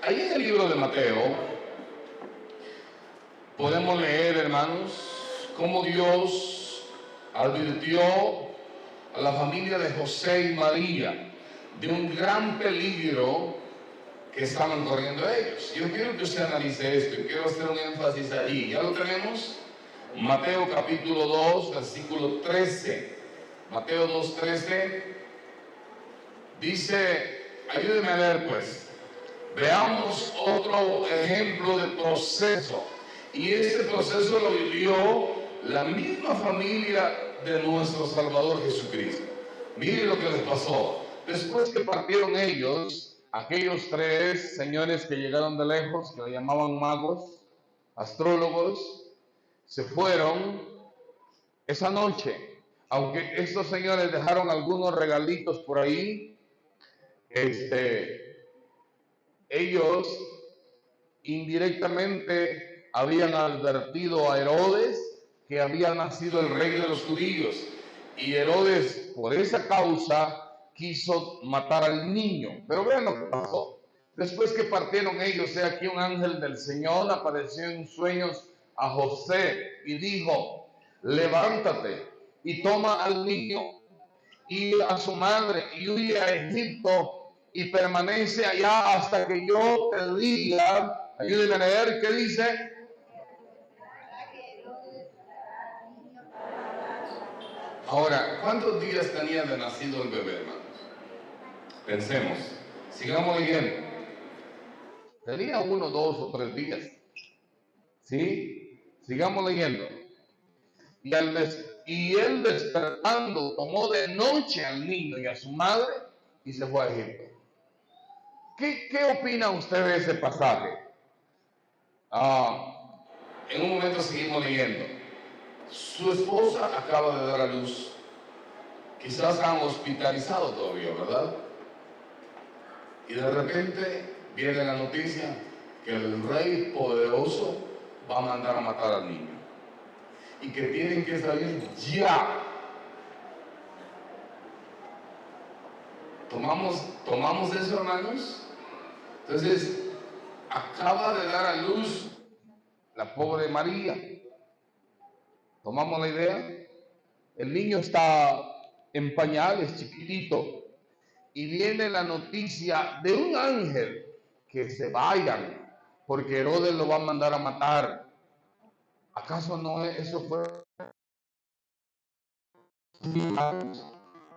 ahí en el libro de Mateo podemos leer, hermanos, cómo Dios advirtió a la familia de José y María de un gran peligro que estaban corriendo ellos. Yo quiero que usted analice esto y quiero hacer un énfasis allí. ¿Ya lo tenemos? Mateo capítulo 2, versículo 13. Mateo 2, 13 dice, ayúdeme a leer pues. Veamos otro ejemplo de proceso. Y este proceso lo vivió la misma familia de nuestro Salvador Jesucristo. Miren lo que les pasó. Después que partieron ellos, aquellos tres señores que llegaron de lejos, que le llamaban magos, astrólogos, se fueron esa noche. Aunque estos señores dejaron algunos regalitos por ahí, ellos indirectamente habían advertido a Herodes que había nacido el rey de los judíos. Y Herodes, por esa causa, quiso matar al niño. Pero vean lo que pasó. Después que partieron ellos, he aquí un ángel del Señor apareció en sueños a José y dijo, levántate y toma al niño y a su madre y huye a Egipto y permanece allá hasta que yo te diga. Ayúdenme a leer, ¿qué dice? Ahora, ¿cuántos días tenía de nacido el bebé, hermanos? Pensemos, sigamos leyendo. Tenía 1, 2 o 3 días. ¿Sí? Sigamos leyendo. Y él despertando tomó de noche al niño y a su madre y se fue a Egipto. ¿Qué opina usted de ese pasaje? En un momento seguimos leyendo. Su esposa acaba de dar a luz. Quizás han hospitalizado todavía, ¿verdad? Y de repente viene la noticia que el rey poderoso va a mandar a matar al niño. Y que tienen que salir ya. ¿Tomamos eso, hermanos? Entonces, acaba de dar a luz la pobre María. ¿Tomamos la idea? El niño está en pañales, chiquitito, y viene la noticia de un ángel que se vayan, porque Herodes lo va a mandar a matar. ¿Acaso no eso fue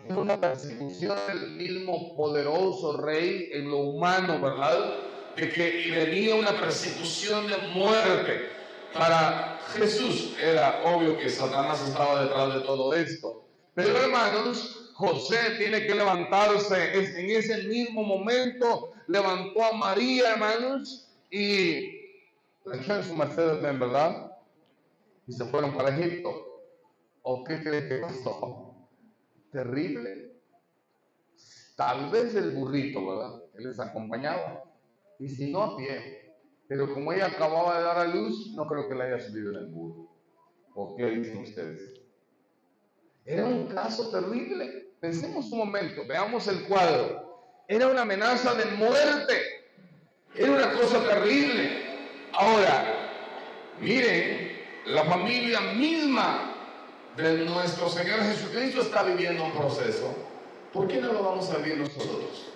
una persecución del mismo poderoso rey en lo humano, verdad? De que venía una persecución de muerte para Jesús. Era obvio que Satanás estaba detrás de todo esto. Pero hermanos, José tiene que levantarse. En ese mismo momento levantó a María, hermanos, y la echó en su Mercedes, ¿verdad? Y se fueron para Egipto. ¿O qué cree que pasó? Terrible. Tal vez el burrito, ¿verdad? Él les acompañaba. Y si no, a pie. Pero como ella acababa de dar a luz, no creo que la haya subido en el burro. ¿O qué dicen ustedes? Era un caso terrible. Pensemos un momento, veamos el cuadro. Era una amenaza de muerte. Era una cosa terrible. Ahora, miren, la familia misma de nuestro Señor Jesucristo está viviendo un proceso. ¿Por qué no lo vamos a vivir nosotros?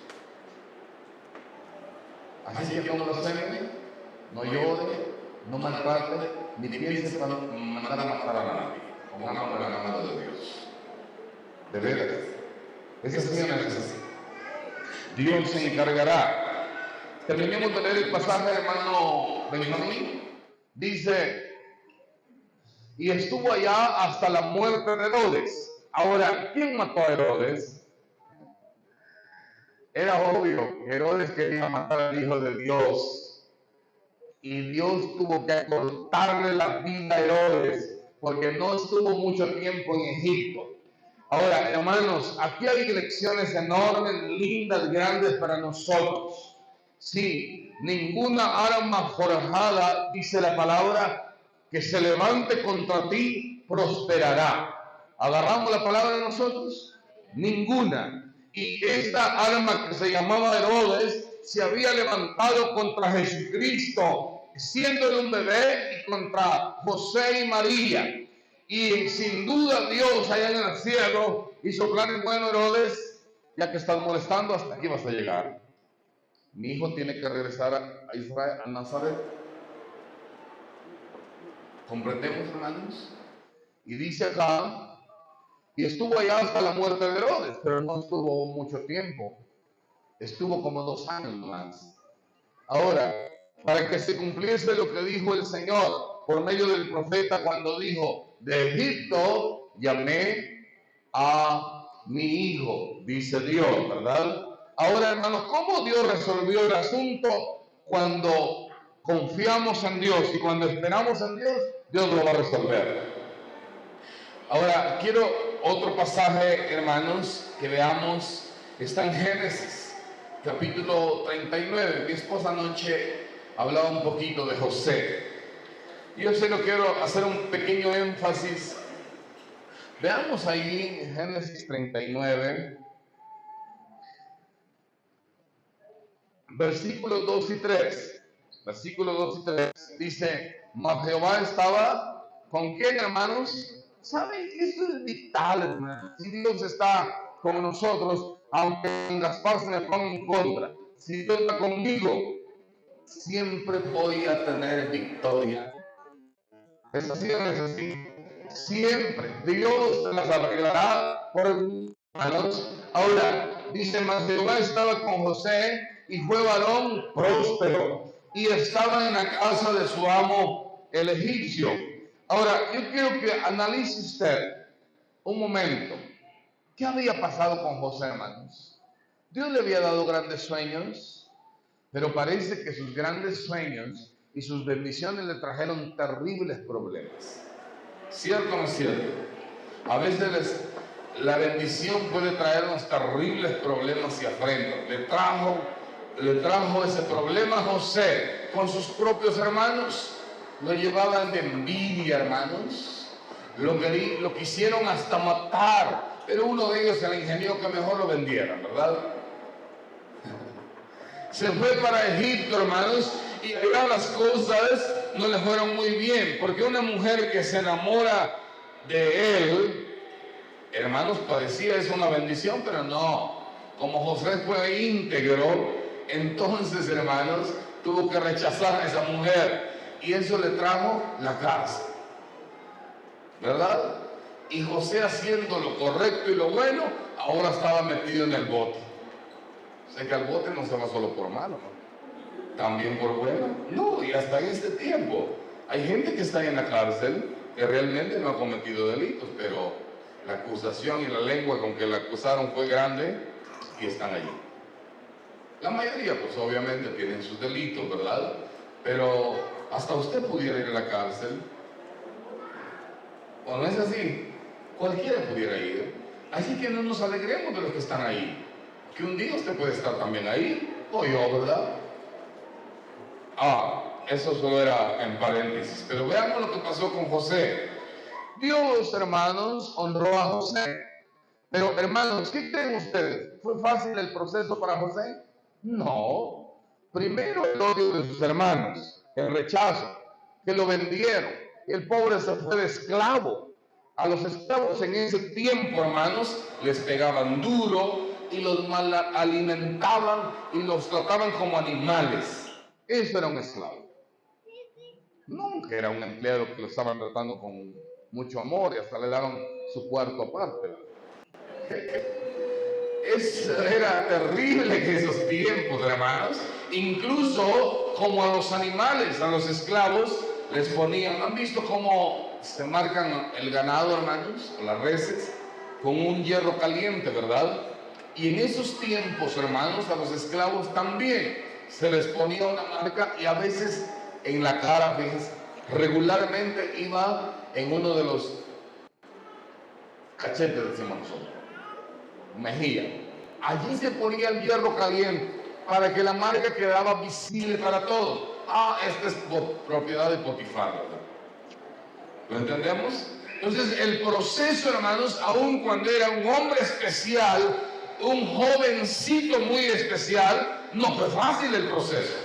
Así que no lo cene, no llore, no maltrate, ni piense para mandar a matar a nadie. Pongamos la mano de Dios. De veras. Esa acción es así. Dios se encargará. Terminemos de leer el pasaje, hermano Benjamín. Dice: y estuvo allá hasta la muerte de Herodes. Ahora, ¿quién mató a Herodes? Era obvio que Herodes quería matar al Hijo de Dios. Y Dios tuvo que cortarle la vida a Herodes, porque no estuvo mucho tiempo en Egipto. Ahora, hermanos, aquí hay lecciones enormes, lindas, grandes para nosotros. Sí, ninguna arma forjada, dice la palabra, que se levante contra ti, prosperará. ¿Agarramos la palabra de nosotros? Ninguna. Y esta arma que se llamaba Herodes se había levantado contra Jesucristo, siendo un bebé, y contra José y María. Y sin duda Dios allá en el cielo hizo planes. Bueno, Herodes, ya que estás molestando, hasta aquí vas a llegar. Mi hijo tiene que regresar a Israel, a Nazaret. ¿Comprendemos, hermanos? Y dice acá, y estuvo allá hasta la muerte de Herodes, pero no estuvo mucho tiempo. Estuvo como 2 años más. Ahora, para que se cumpliese lo que dijo el Señor por medio del profeta cuando dijo: de Egipto llamé a mi hijo, dice Dios, ¿verdad? Ahora, hermanos, ¿cómo Dios resolvió el asunto? Cuando confiamos en Dios y cuando esperamos en Dios, Dios lo va a resolver. Ahora, quiero otro pasaje, hermanos, que veamos. Está en Génesis, capítulo 39. Mi esposa anoche hablaba un poquito de José. Yo solo quiero hacer un pequeño énfasis. Veamos ahí en Génesis 39, versículos 2 y 3. Versículos 2 y 3 dice: mas Jehová estaba ¿con quién, hermanos? ¿Saben? Eso es vital, hermanos. Si Dios está con nosotros, aunque las partes me pongan en contra, si Dios está conmigo, siempre voy a tener victoria. Es así, es así. Siempre Dios las arreglará por hermanos. Ahora dice: mas Jehová estaba con José, y fue varón próspero, y estaba en la casa de su amo el egipcio. Ahora, yo quiero que analice usted un momento. ¿Qué había pasado con José, hermanos? Dios le había dado grandes sueños, pero parece que sus grandes sueños y sus bendiciones le trajeron terribles problemas. ¿Cierto o no es cierto? A veces la bendición puede traernos terribles problemas y afrentas. Le trajo ese problema a José con sus propios hermanos. Lo llevaban de envidia, hermanos. Lo quisieron hasta matar, pero uno de ellos se le ingenió que mejor lo vendieran, ¿verdad? Se fue para Egipto, hermanos, y allá las cosas no le fueron muy bien, porque una mujer que se enamora de él, hermanos, parecía eso una bendición, pero no. Como José fue íntegro, entonces, hermanos, tuvo que rechazar a esa mujer y eso le trajo la cárcel, ¿verdad? Y José, haciendo lo correcto y lo bueno, ahora estaba metido en el bote. O sea que al bote no se va solo por malo, ¿no? También por bueno. No, y hasta en este tiempo hay gente que está en la cárcel que realmente no ha cometido delitos, pero la acusación y la lengua con que la acusaron fue grande y están allí. La mayoría, pues obviamente tienen sus delitos, ¿verdad? Pero hasta usted pudiera ir a la cárcel. ¿O no es así? Cualquiera pudiera ir. Así que no nos alegremos de los que están ahí. Que un día usted puede estar también ahí, o yo, ¿verdad? Eso solo era en paréntesis. Pero veamos lo que pasó con José. Dios, hermanos, honró a José. Pero, hermanos, ¿qué creen ustedes? ¿Fue fácil el proceso para José? No. Primero el odio de sus hermanos, el rechazo, que lo vendieron. El pobre se fue de esclavo. A los esclavos en ese tiempo, hermanos, les pegaban duro y los mal alimentaban y los trataban como animales. Eso era un esclavo. Nunca era un empleado que lo estaban tratando con mucho amor y hasta le daban su cuarto aparte. Eso era terrible en esos tiempos, hermanos. Incluso como a los animales, a los esclavos, les ponían, ¿han visto cómo se marcan el ganado, hermanos, o las reses? Con un hierro caliente, ¿verdad? Y en esos tiempos, hermanos, a los esclavos también se les ponía una marca y a veces en la cara, fíjense, regularmente iba en uno de los cachetes, decimos nosotros, mejilla. Allí se ponía el hierro caliente para que la marca quedaba visible para todos. Esta es propiedad de Potifar, ¿verdad? ¿Lo entendemos? Entonces el proceso, hermanos, aun cuando era un hombre especial, un jovencito muy especial, no fue fácil el proceso.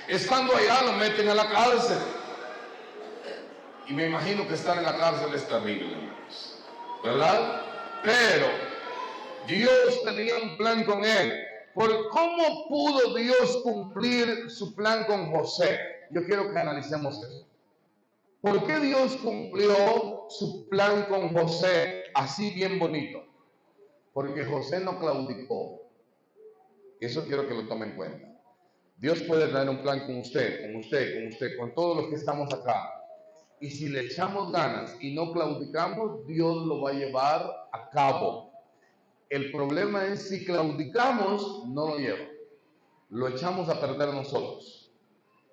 Estando allá lo meten a la cárcel. Y me imagino que estar en la cárcel es terrible, hermanos, ¿verdad? Pero Dios tenía un plan con él. ¿Por cómo pudo Dios cumplir su plan con José? Yo quiero que analicemos eso. ¿Por qué Dios cumplió su plan con José así bien bonito? Porque José no claudicó. Eso quiero que lo tomen en cuenta. Dios puede tener un plan con usted, con usted, con usted, con todos los que estamos acá. Y si le echamos ganas y no claudicamos, Dios lo va a llevar a cabo. El problema es si claudicamos, no lo lleva. Lo echamos a perder nosotros.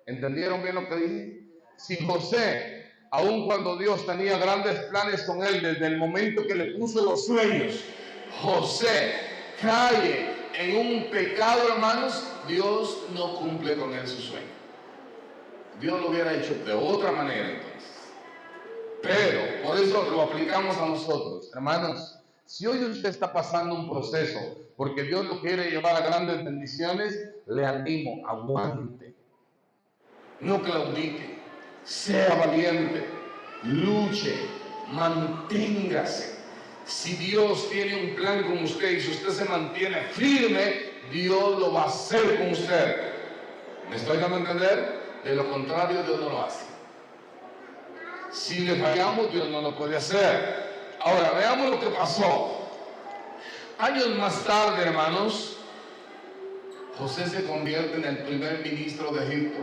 ¿Entendieron bien lo que dije? Si José, aun cuando Dios tenía grandes planes con él desde el momento que le puso los sueños, José cae en un pecado, hermanos, Dios no cumple con él su sueño. Dios lo hubiera hecho de otra manera entonces. Pero por eso lo aplicamos a nosotros, hermanos. Si hoy usted está pasando un proceso porque Dios lo quiere llevar a grandes bendiciones, le animo, aguante, no claudique, sea valiente, luche, manténgase. Si Dios tiene un plan con usted y si usted se mantiene firme, Dios lo va a hacer con usted. ¿Me estoy dando a entender? De lo contrario, Dios no lo hace. Si le fallamos, Dios no lo puede hacer. Ahora, veamos lo que pasó. Años más tarde, hermanos, José se convierte en el primer ministro de Egipto.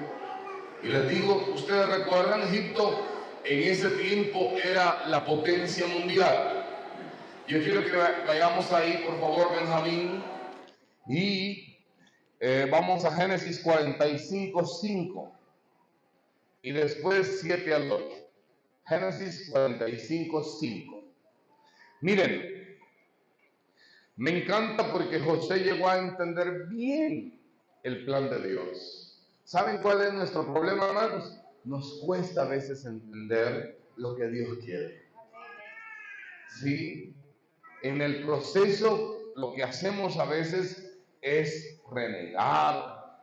Y les digo, ustedes recuerdan, Egipto en ese tiempo era la potencia mundial. Yo quiero que vayamos ahí, por favor, Benjamín. Y vamos a Génesis 45:5. Y después 7 al 8. Génesis 45:5. Miren, me encanta porque José llegó a entender bien el plan de Dios. ¿Saben cuál es nuestro problema, hermanos? Nos cuesta a veces entender lo que Dios quiere. ¿Sí? En el proceso lo que hacemos a veces es renegar,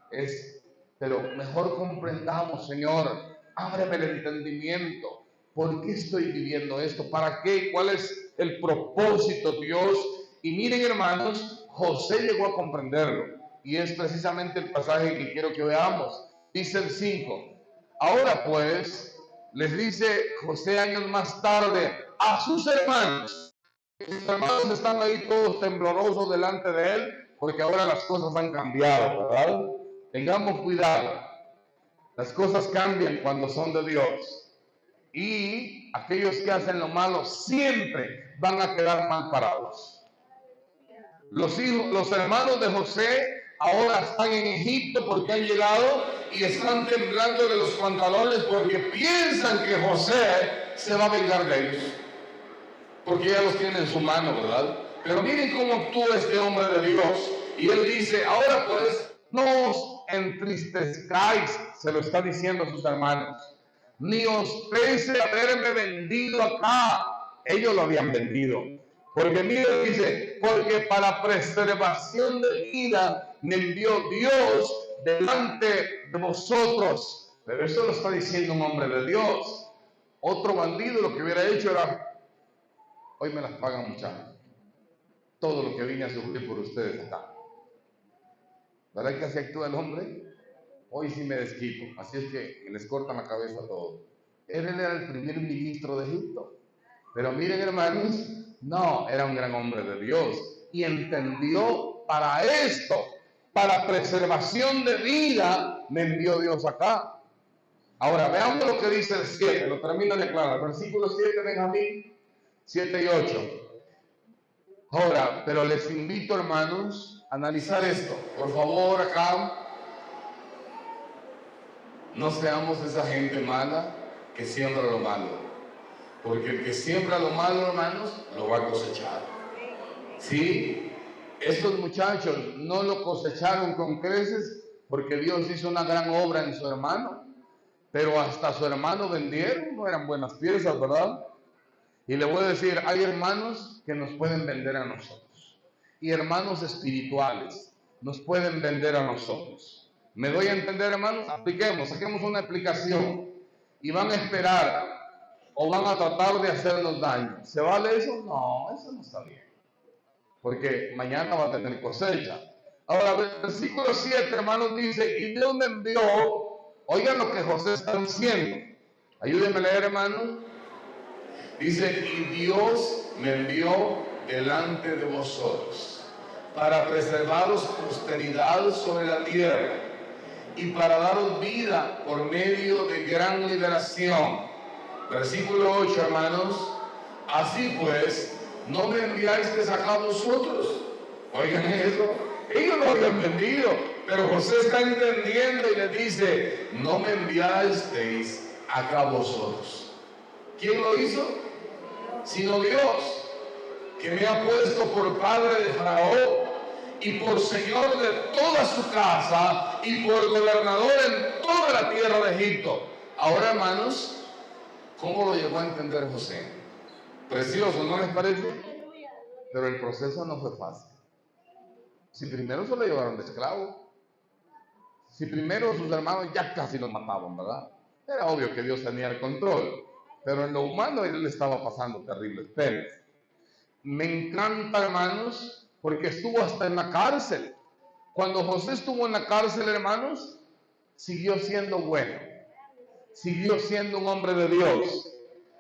pero mejor comprendamos, Señor, ábreme el entendimiento. ¿por qué estoy viviendo esto? ¿Para qué? ¿Cuál es el propósito, Dios? Y miren, hermanos, José llegó a comprenderlo. Y es precisamente el pasaje que quiero que veamos. Dice el 5. Ahora pues, les dice José años más tarde a sus hermanos. Sus hermanos están ahí todos temblorosos delante de él, porque ahora las cosas han cambiado, ¿verdad? Tengamos cuidado. Las cosas cambian cuando son de Dios. Y aquellos que hacen lo malo siempre van a quedar mal parados. Los hermanos de José ahora están en Egipto porque han llegado y están temblando de los pantalones porque piensan que José se va a vengar de ellos. Porque ya los tiene en su mano, ¿verdad? Pero miren cómo actúa este hombre de Dios. Y él dice, ahora pues, no os entristezcáis, se lo está diciendo a sus hermanos, ni os pese haberme vendido acá. Ellos lo habían vendido. Porque miren, dice, porque para preservación de vida me envió Dios delante de vosotros. Pero eso lo está diciendo un hombre de Dios. Otro bandido lo que hubiera hecho era, hoy me las pagan muchachos. Todo lo que vine a sufrir por ustedes acá. ¿Verdad que así actúa el hombre? Hoy sí me desquito. Así es que les cortan la cabeza a todos. Él era el primer ministro de Egipto. Pero miren, hermanos, no, era un gran hombre de Dios. Y entendió para esto, para preservación de vida, me envió Dios acá. Ahora, veamos lo que dice el 7. Lo termino de aclarar. Versículo 7, Benjamín. 7 y 8. Ahora, pero les invito, hermanos, a analizar esto. Por favor, acá, no seamos esa gente mala que siembra lo malo. Porque el que siembra lo malo, hermanos, lo va a cosechar. ¿Sí? Estos muchachos no lo cosecharon con creces porque Dios hizo una gran obra en su hermano. Pero hasta su hermano vendieron, no eran buenas piezas, ¿verdad? Y le voy a decir, hay hermanos que nos pueden vender a nosotros. Y hermanos espirituales nos pueden vender a nosotros. ¿Me doy a entender, hermanos? Apliquemos, saquemos una aplicación. Y van a esperar o van a tratar de hacernos daño. ¿Se vale eso? No, eso no está bien. Porque mañana va a tener cosecha. Ahora, versículo 7, hermanos, dice, y Dios me envió. Oigan lo que José está diciendo. Ayúdenme a leer, hermanos. Dice, y Dios me envió delante de vosotros para preservaros posteridad sobre la tierra y para daros vida por medio de gran liberación. Versículo 8, hermanos. Así pues, no me enviasteis acá vosotros. Oigan eso. Ellos lo habían vendido, pero José está entendiendo y les dice, no me enviasteis acá vosotros. ¿Quién lo hizo? Sino Dios, que me ha puesto por padre de Faraón y por señor de toda su casa y por gobernador en toda la tierra de Egipto. Ahora, hermanos, ¿cómo lo llegó a entender José? Precioso, ¿no les parece? Pero el proceso no fue fácil. Si primero se lo llevaron de esclavo, si primero sus hermanos ya casi los mataban, ¿verdad? Era obvio que Dios tenía el control. Pero en lo humano él le estaba pasando terribles penas. Me encanta, hermanos, porque estuvo hasta en la cárcel. Cuando José estuvo en la cárcel, hermanos, siguió siendo bueno. Siguió siendo un hombre de Dios.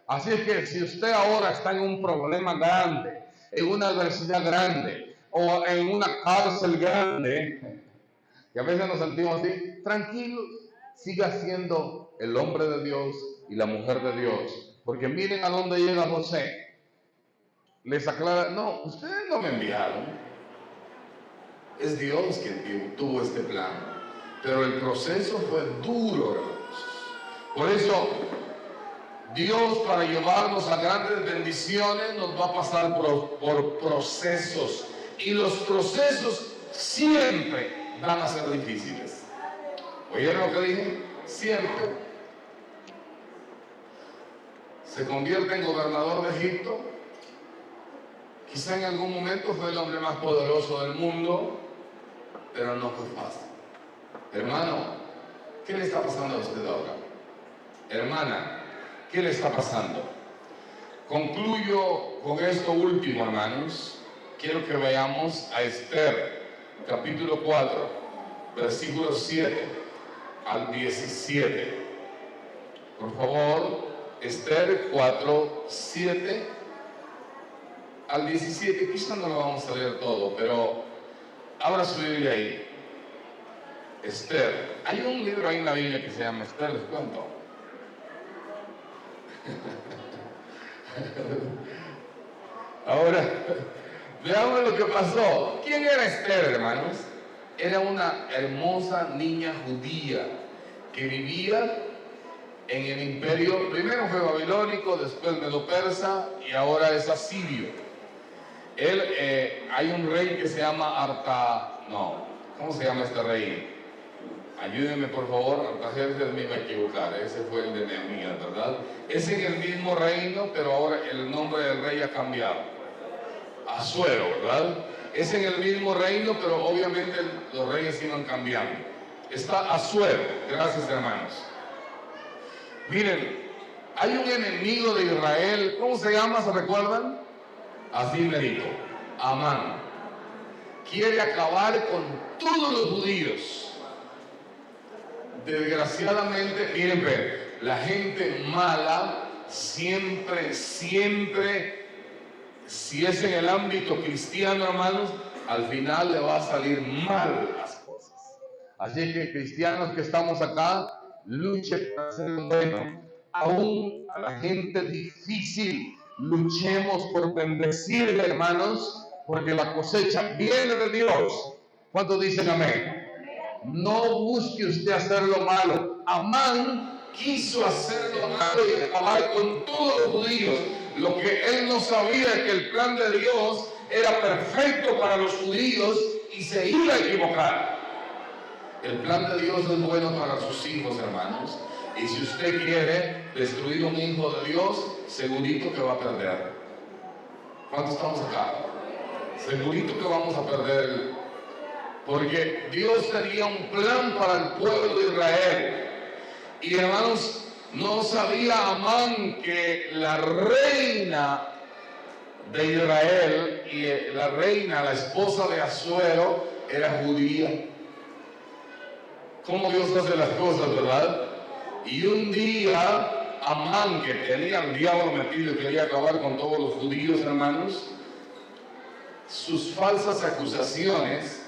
Así es que si usted ahora está en un problema grande, en una adversidad grande, o en una cárcel grande, y a veces nos sentimos así, tranquilos, siga siendo el hombre de Dios y la mujer de Dios. Porque miren a dónde llega José. Les aclara, no, ustedes no me enviaron. Es Dios quien tuvo este plan. Pero el proceso fue duro, hermanos. Por eso, Dios, para llevarnos a grandes bendiciones, nos va a pasar por procesos. Y los procesos siempre van a ser difíciles. ¿Oyeron lo que dije? Siempre. Se convierte en gobernador de Egipto. Quizá en algún momento fue el hombre más poderoso del mundo, pero no fue fácil. Hermano, ¿qué le está pasando a usted ahora? Hermana, ¿Qué le está pasando? Concluyo con esto último, hermanos. Quiero que veamos a Esther, capítulo 4, versículos 7 al 17. Por favor, Esther 4, 7 al 17. Quizá no lo vamos a leer todo, pero abra su Biblia ahí. Esther. Hay un libro ahí en la Biblia que se llama Esther, les cuento. Ahora, veamos lo que pasó. ¿Quién era Esther, hermanos? Era una hermosa niña judía que vivía en el imperio, primero fue babilónico, después medo-persa y ahora es asirio. Hay un rey que se llama ¿cómo se llama este rey? Ayúdenme por favor, Artajerjes me iba a equivocar, ese fue el de Nehemías, ¿verdad? Es en el mismo reino, pero ahora el nombre del rey ha cambiado. Asuero, ¿verdad? Es en el mismo reino, pero obviamente los reyes iban cambiando. Está Asuero, gracias hermanos. Miren, hay un enemigo de Israel, ¿cómo se llama? ¿Se recuerdan? Así me dijo, Amán. Quiere acabar con todos los judíos. Desgraciadamente, miren, la gente mala siempre, si es en el ámbito cristiano, hermanos, al final le va a salir mal las cosas. Así que cristianos que estamos acá, luchen para hacer lo bueno. Aún a la gente difícil, luchemos por bendecirle, hermanos, porque la cosecha viene de Dios. ¿Cuántos dicen amén? No busque usted hacer lo malo. Amán quiso hacer lo malo y acabar con todos los judíos. Lo que él no sabía es que el plan de Dios era perfecto para los judíos y se iba a equivocar. El plan de Dios es bueno para sus hijos, hermanos. Y si usted quiere destruir un hijo de Dios, segurito que va a perder. ¿Cuántos estamos acá? Segurito que vamos a perder. Porque Dios tenía un plan para el pueblo de Israel. Y hermanos, no sabía Amán que la reina de Israel y la reina, la esposa de Asuero, era judía. ¿Cómo Dios hace las cosas, verdad? Y un día, Amán, que tenía al diablo metido y quería acabar con todos los judíos, hermanos, sus falsas acusaciones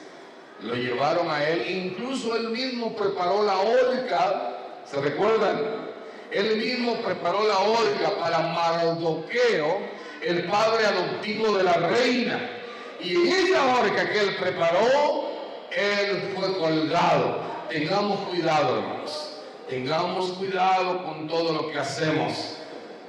lo llevaron a él. Incluso él mismo preparó la horca. ¿Se recuerdan? Él mismo preparó la horca para Mardoqueo, el padre adoptivo de la reina. Y en esa horca que él preparó, él fue colgado. Tengamos cuidado, hermanos. Tengamos cuidado con todo lo que hacemos.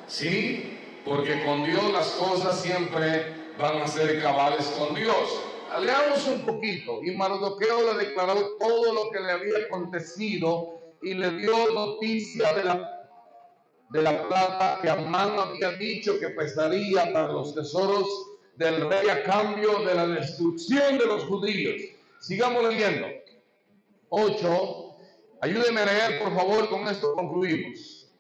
¿Sí? Porque con Dios las cosas siempre van a ser cabales con Dios. Leamos un poquito. Y Mardoqueo le declaró todo lo que le había acontecido y le dio noticia de la plata que Amán había dicho que pesaría para los tesoros del rey a cambio de la destrucción de los judíos. Sigamos leyendo. 8. Ayúdenme a leer, por favor, con esto concluimos.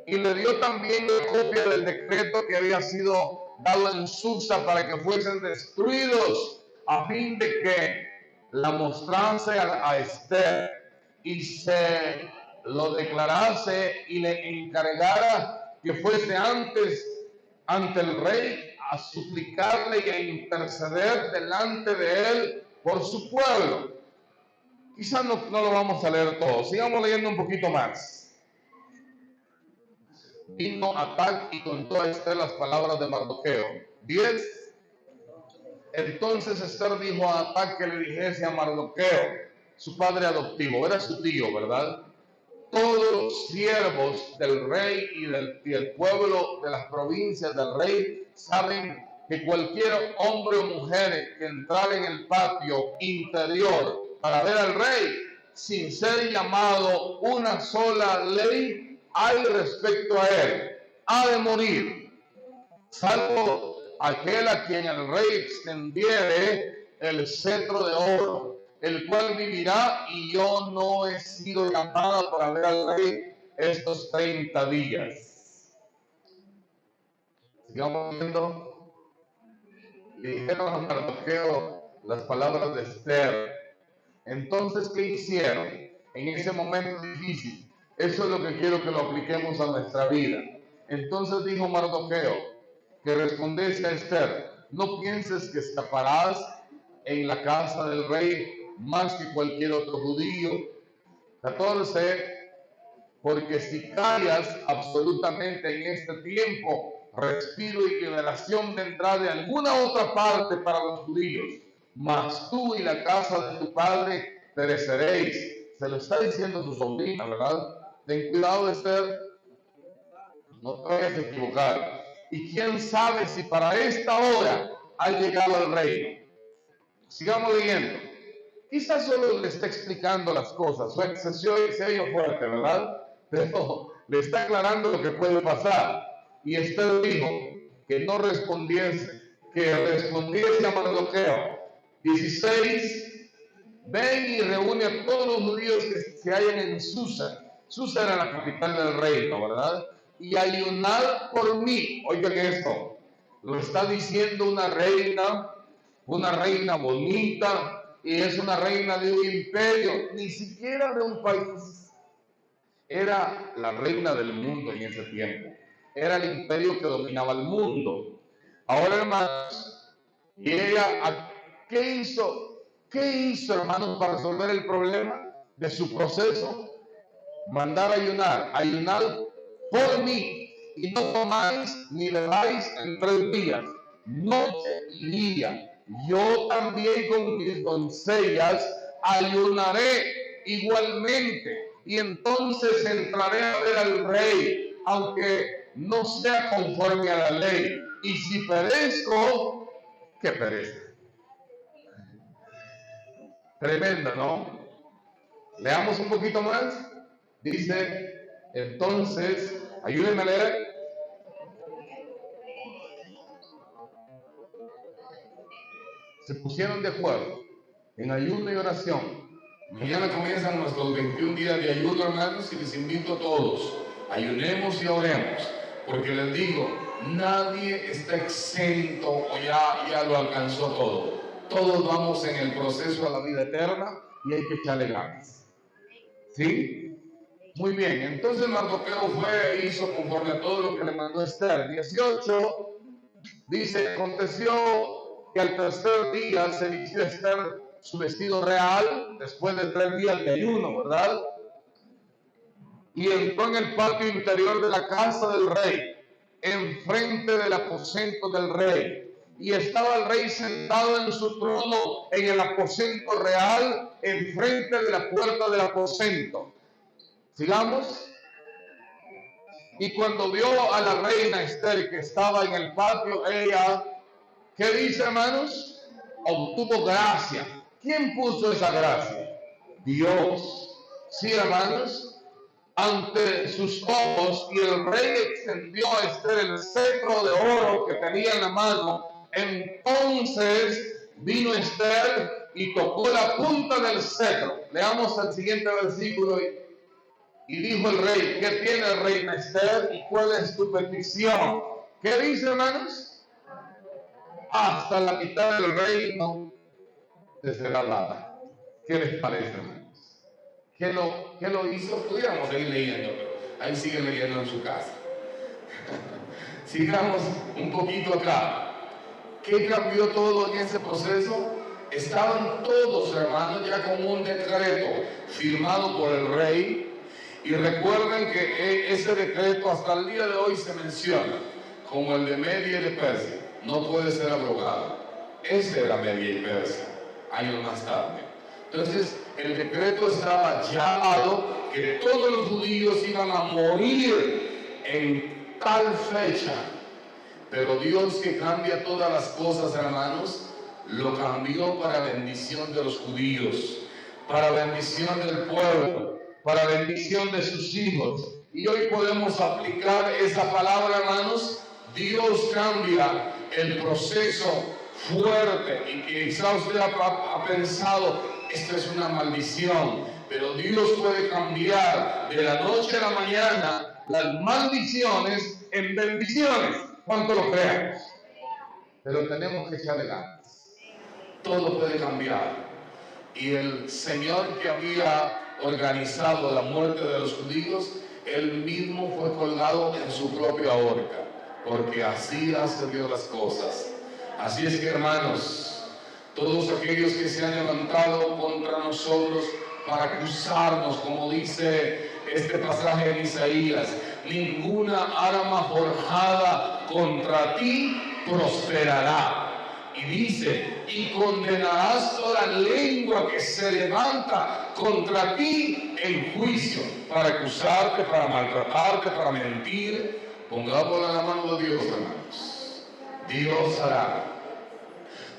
Y le dio también la copia del decreto que había sido dado en Susa para que fuesen destruidos, a fin de que la mostrase a Esther y se lo declarase y le encargara que fuese antes ante el rey a suplicarle y a interceder delante de él por su pueblo. Quizás no lo vamos a leer todo, sigamos leyendo un poquito más. Vino Atac y contó a Esther las palabras de Mardoqueo. 10. Entonces Esther dijo a Atac que le dijese a Mardoqueo, su padre adoptivo, era su tío, ¿verdad? Todos los siervos del rey y el pueblo de las provincias del rey saben que cualquier hombre o mujer que entrara en el patio interior para ver al rey, sin ser llamado una sola ley hay respecto a él, ha de morir, salvo aquel a quien el rey extendiere el cetro de oro, el cual vivirá, y yo no he sido llamada para ver al rey estos 30 días. Sigamos viendo. Le dijeron a Mardoqueo las palabras de Esther. Entonces, ¿qué hicieron en ese momento difícil? Eso es lo que quiero que lo apliquemos a nuestra vida. Entonces dijo Mardoqueo, que respondiese a Esther, no pienses que escaparás en la casa del rey más que cualquier otro judío. 14. Porque si callas absolutamente en este tiempo, respiro y liberación vendrá de alguna otra parte para los judíos, mas tú y la casa de tu padre pereceréis. Se lo está diciendo a su sobrina, ¿verdad? Ten cuidado, Esther, no te vayas a equivocar. Y quién sabe si para esta hora ha llegado el reino. Sigamos leyendo. Quizás solo le está explicando las cosas, se oye fuerte, ¿verdad? Pero le está aclarando lo que puede pasar. Y Esther dijo que no respondiese, que respondiese a Mardoqueo. 16. Ven y reúne a todos los judíos que se hallan en Susa. Susa era la capital del reino, ¿verdad? Y ayunad por mí. Oigan esto, lo está diciendo una reina bonita, y es una reina de un imperio, ni siquiera de un país. Era la reina del mundo en ese tiempo. Era el imperio que dominaba el mundo. Ahora, hermanos, y ella, ¿qué hizo? ¿Qué hizo, hermanos, para resolver el problema de su proceso? Mandar ayunar por mí, y no comáis ni bebáis en 3 días, noche y día. Yo también con mis doncellas ayunaré igualmente, y entonces entraré a ver al rey, aunque no sea conforme a la ley. Y si perezco, que perezca. Tremendo, ¿no? Leamos un poquito más. Dice, entonces, ayúdenme a leer. Se pusieron de acuerdo en ayuno y oración. Mañana comienzan nuestros 21 días de ayuno, hermanos, y les invito a todos, ayunemos y oremos, porque les digo, nadie está exento o ya lo alcanzó todo. Todos vamos en el proceso a la vida eterna y hay que echarle ganas. ¿Sí? Muy bien, entonces Mardoqueo fue e hizo conforme a todo lo que le mandó Esther. 18 dice, aconteció que al tercer día se vistió Esther su vestido real, después de 3 días de ayuno, ¿verdad? Y entró en el patio interior de la casa del rey, enfrente del aposento del rey. Y estaba el rey sentado en su trono en el aposento real, enfrente de la puerta del aposento. Sigamos. Y cuando vio a la reina Esther que estaba en el patio, ella, ¿qué dice, hermanos? Obtuvo gracia. ¿Quién puso esa gracia? Dios. Sí, hermanos, ante sus ojos, y el rey extendió a Esther el cetro de oro que tenía en la mano. Entonces vino Esther y tocó la punta del cetro. Leamos el siguiente versículo. Y dijo el rey, ¿qué tiene, reina Esther? ¿Y cuál es tu petición? ¿Qué dice, hermanos? Hasta la mitad del reino te será dada. ¿Qué les parece, hermanos? ¿Qué lo hizo? Pudiéramos seguir leyendo, pero ahí sigue leyendo en su casa. Sigamos un poquito acá. ¿Qué cambió todo en ese proceso? Estaban todos, hermanos, ya con un decreto firmado por el rey. Y recuerden que ese decreto hasta el día de hoy se menciona como el de Media y de Persia. No puede ser abrogado. Ese era Media y Persia, años más tarde. Entonces, el decreto estaba ya dado que todos los judíos iban a morir en tal fecha. Pero Dios, que cambia todas las cosas, hermanos, lo cambió para bendición de los judíos, para bendición del pueblo, para bendición de sus hijos. Y hoy podemos aplicar esa palabra, hermanos. Dios cambia el proceso fuerte, y que quizás usted ha pensado, esto es una maldición, pero Dios puede cambiar de la noche a la mañana las maldiciones en bendiciones. ¿Cuánto lo creamos? Pero tenemos que echarle ganas. Todo puede cambiar. Y el Señor que había organizado la muerte de los judíos, él mismo fue colgado en su propia horca, porque así hace Dios las cosas. Así es que, hermanos, todos aquellos que se han levantado contra nosotros para acusarnos, como dice este pasaje en Isaías, ninguna arma forjada contra ti prosperará. Y dice, y condenarás toda lengua que se levanta contra ti en juicio, para acusarte, para maltratarte, para mentir. Pongámosla en la mano de Dios, hermanos. Dios hará.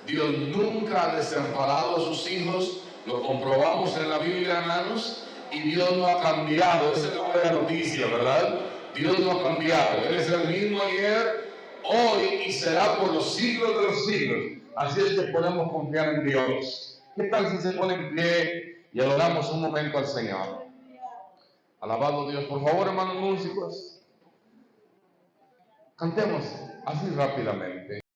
Dios nunca ha desamparado a sus hijos, lo comprobamos en la Biblia, hermanos, y Dios no ha cambiado. Esa es la buena noticia, ¿verdad? Dios no ha cambiado. Él es el mismo ayer, hoy y será por los siglos de los siglos. Así es que podemos confiar en Dios. ¿Qué tal si se pone en pie y adoramos un momento al Señor? Alabado Dios. Por favor, hermanos músicos, cantemos así rápidamente.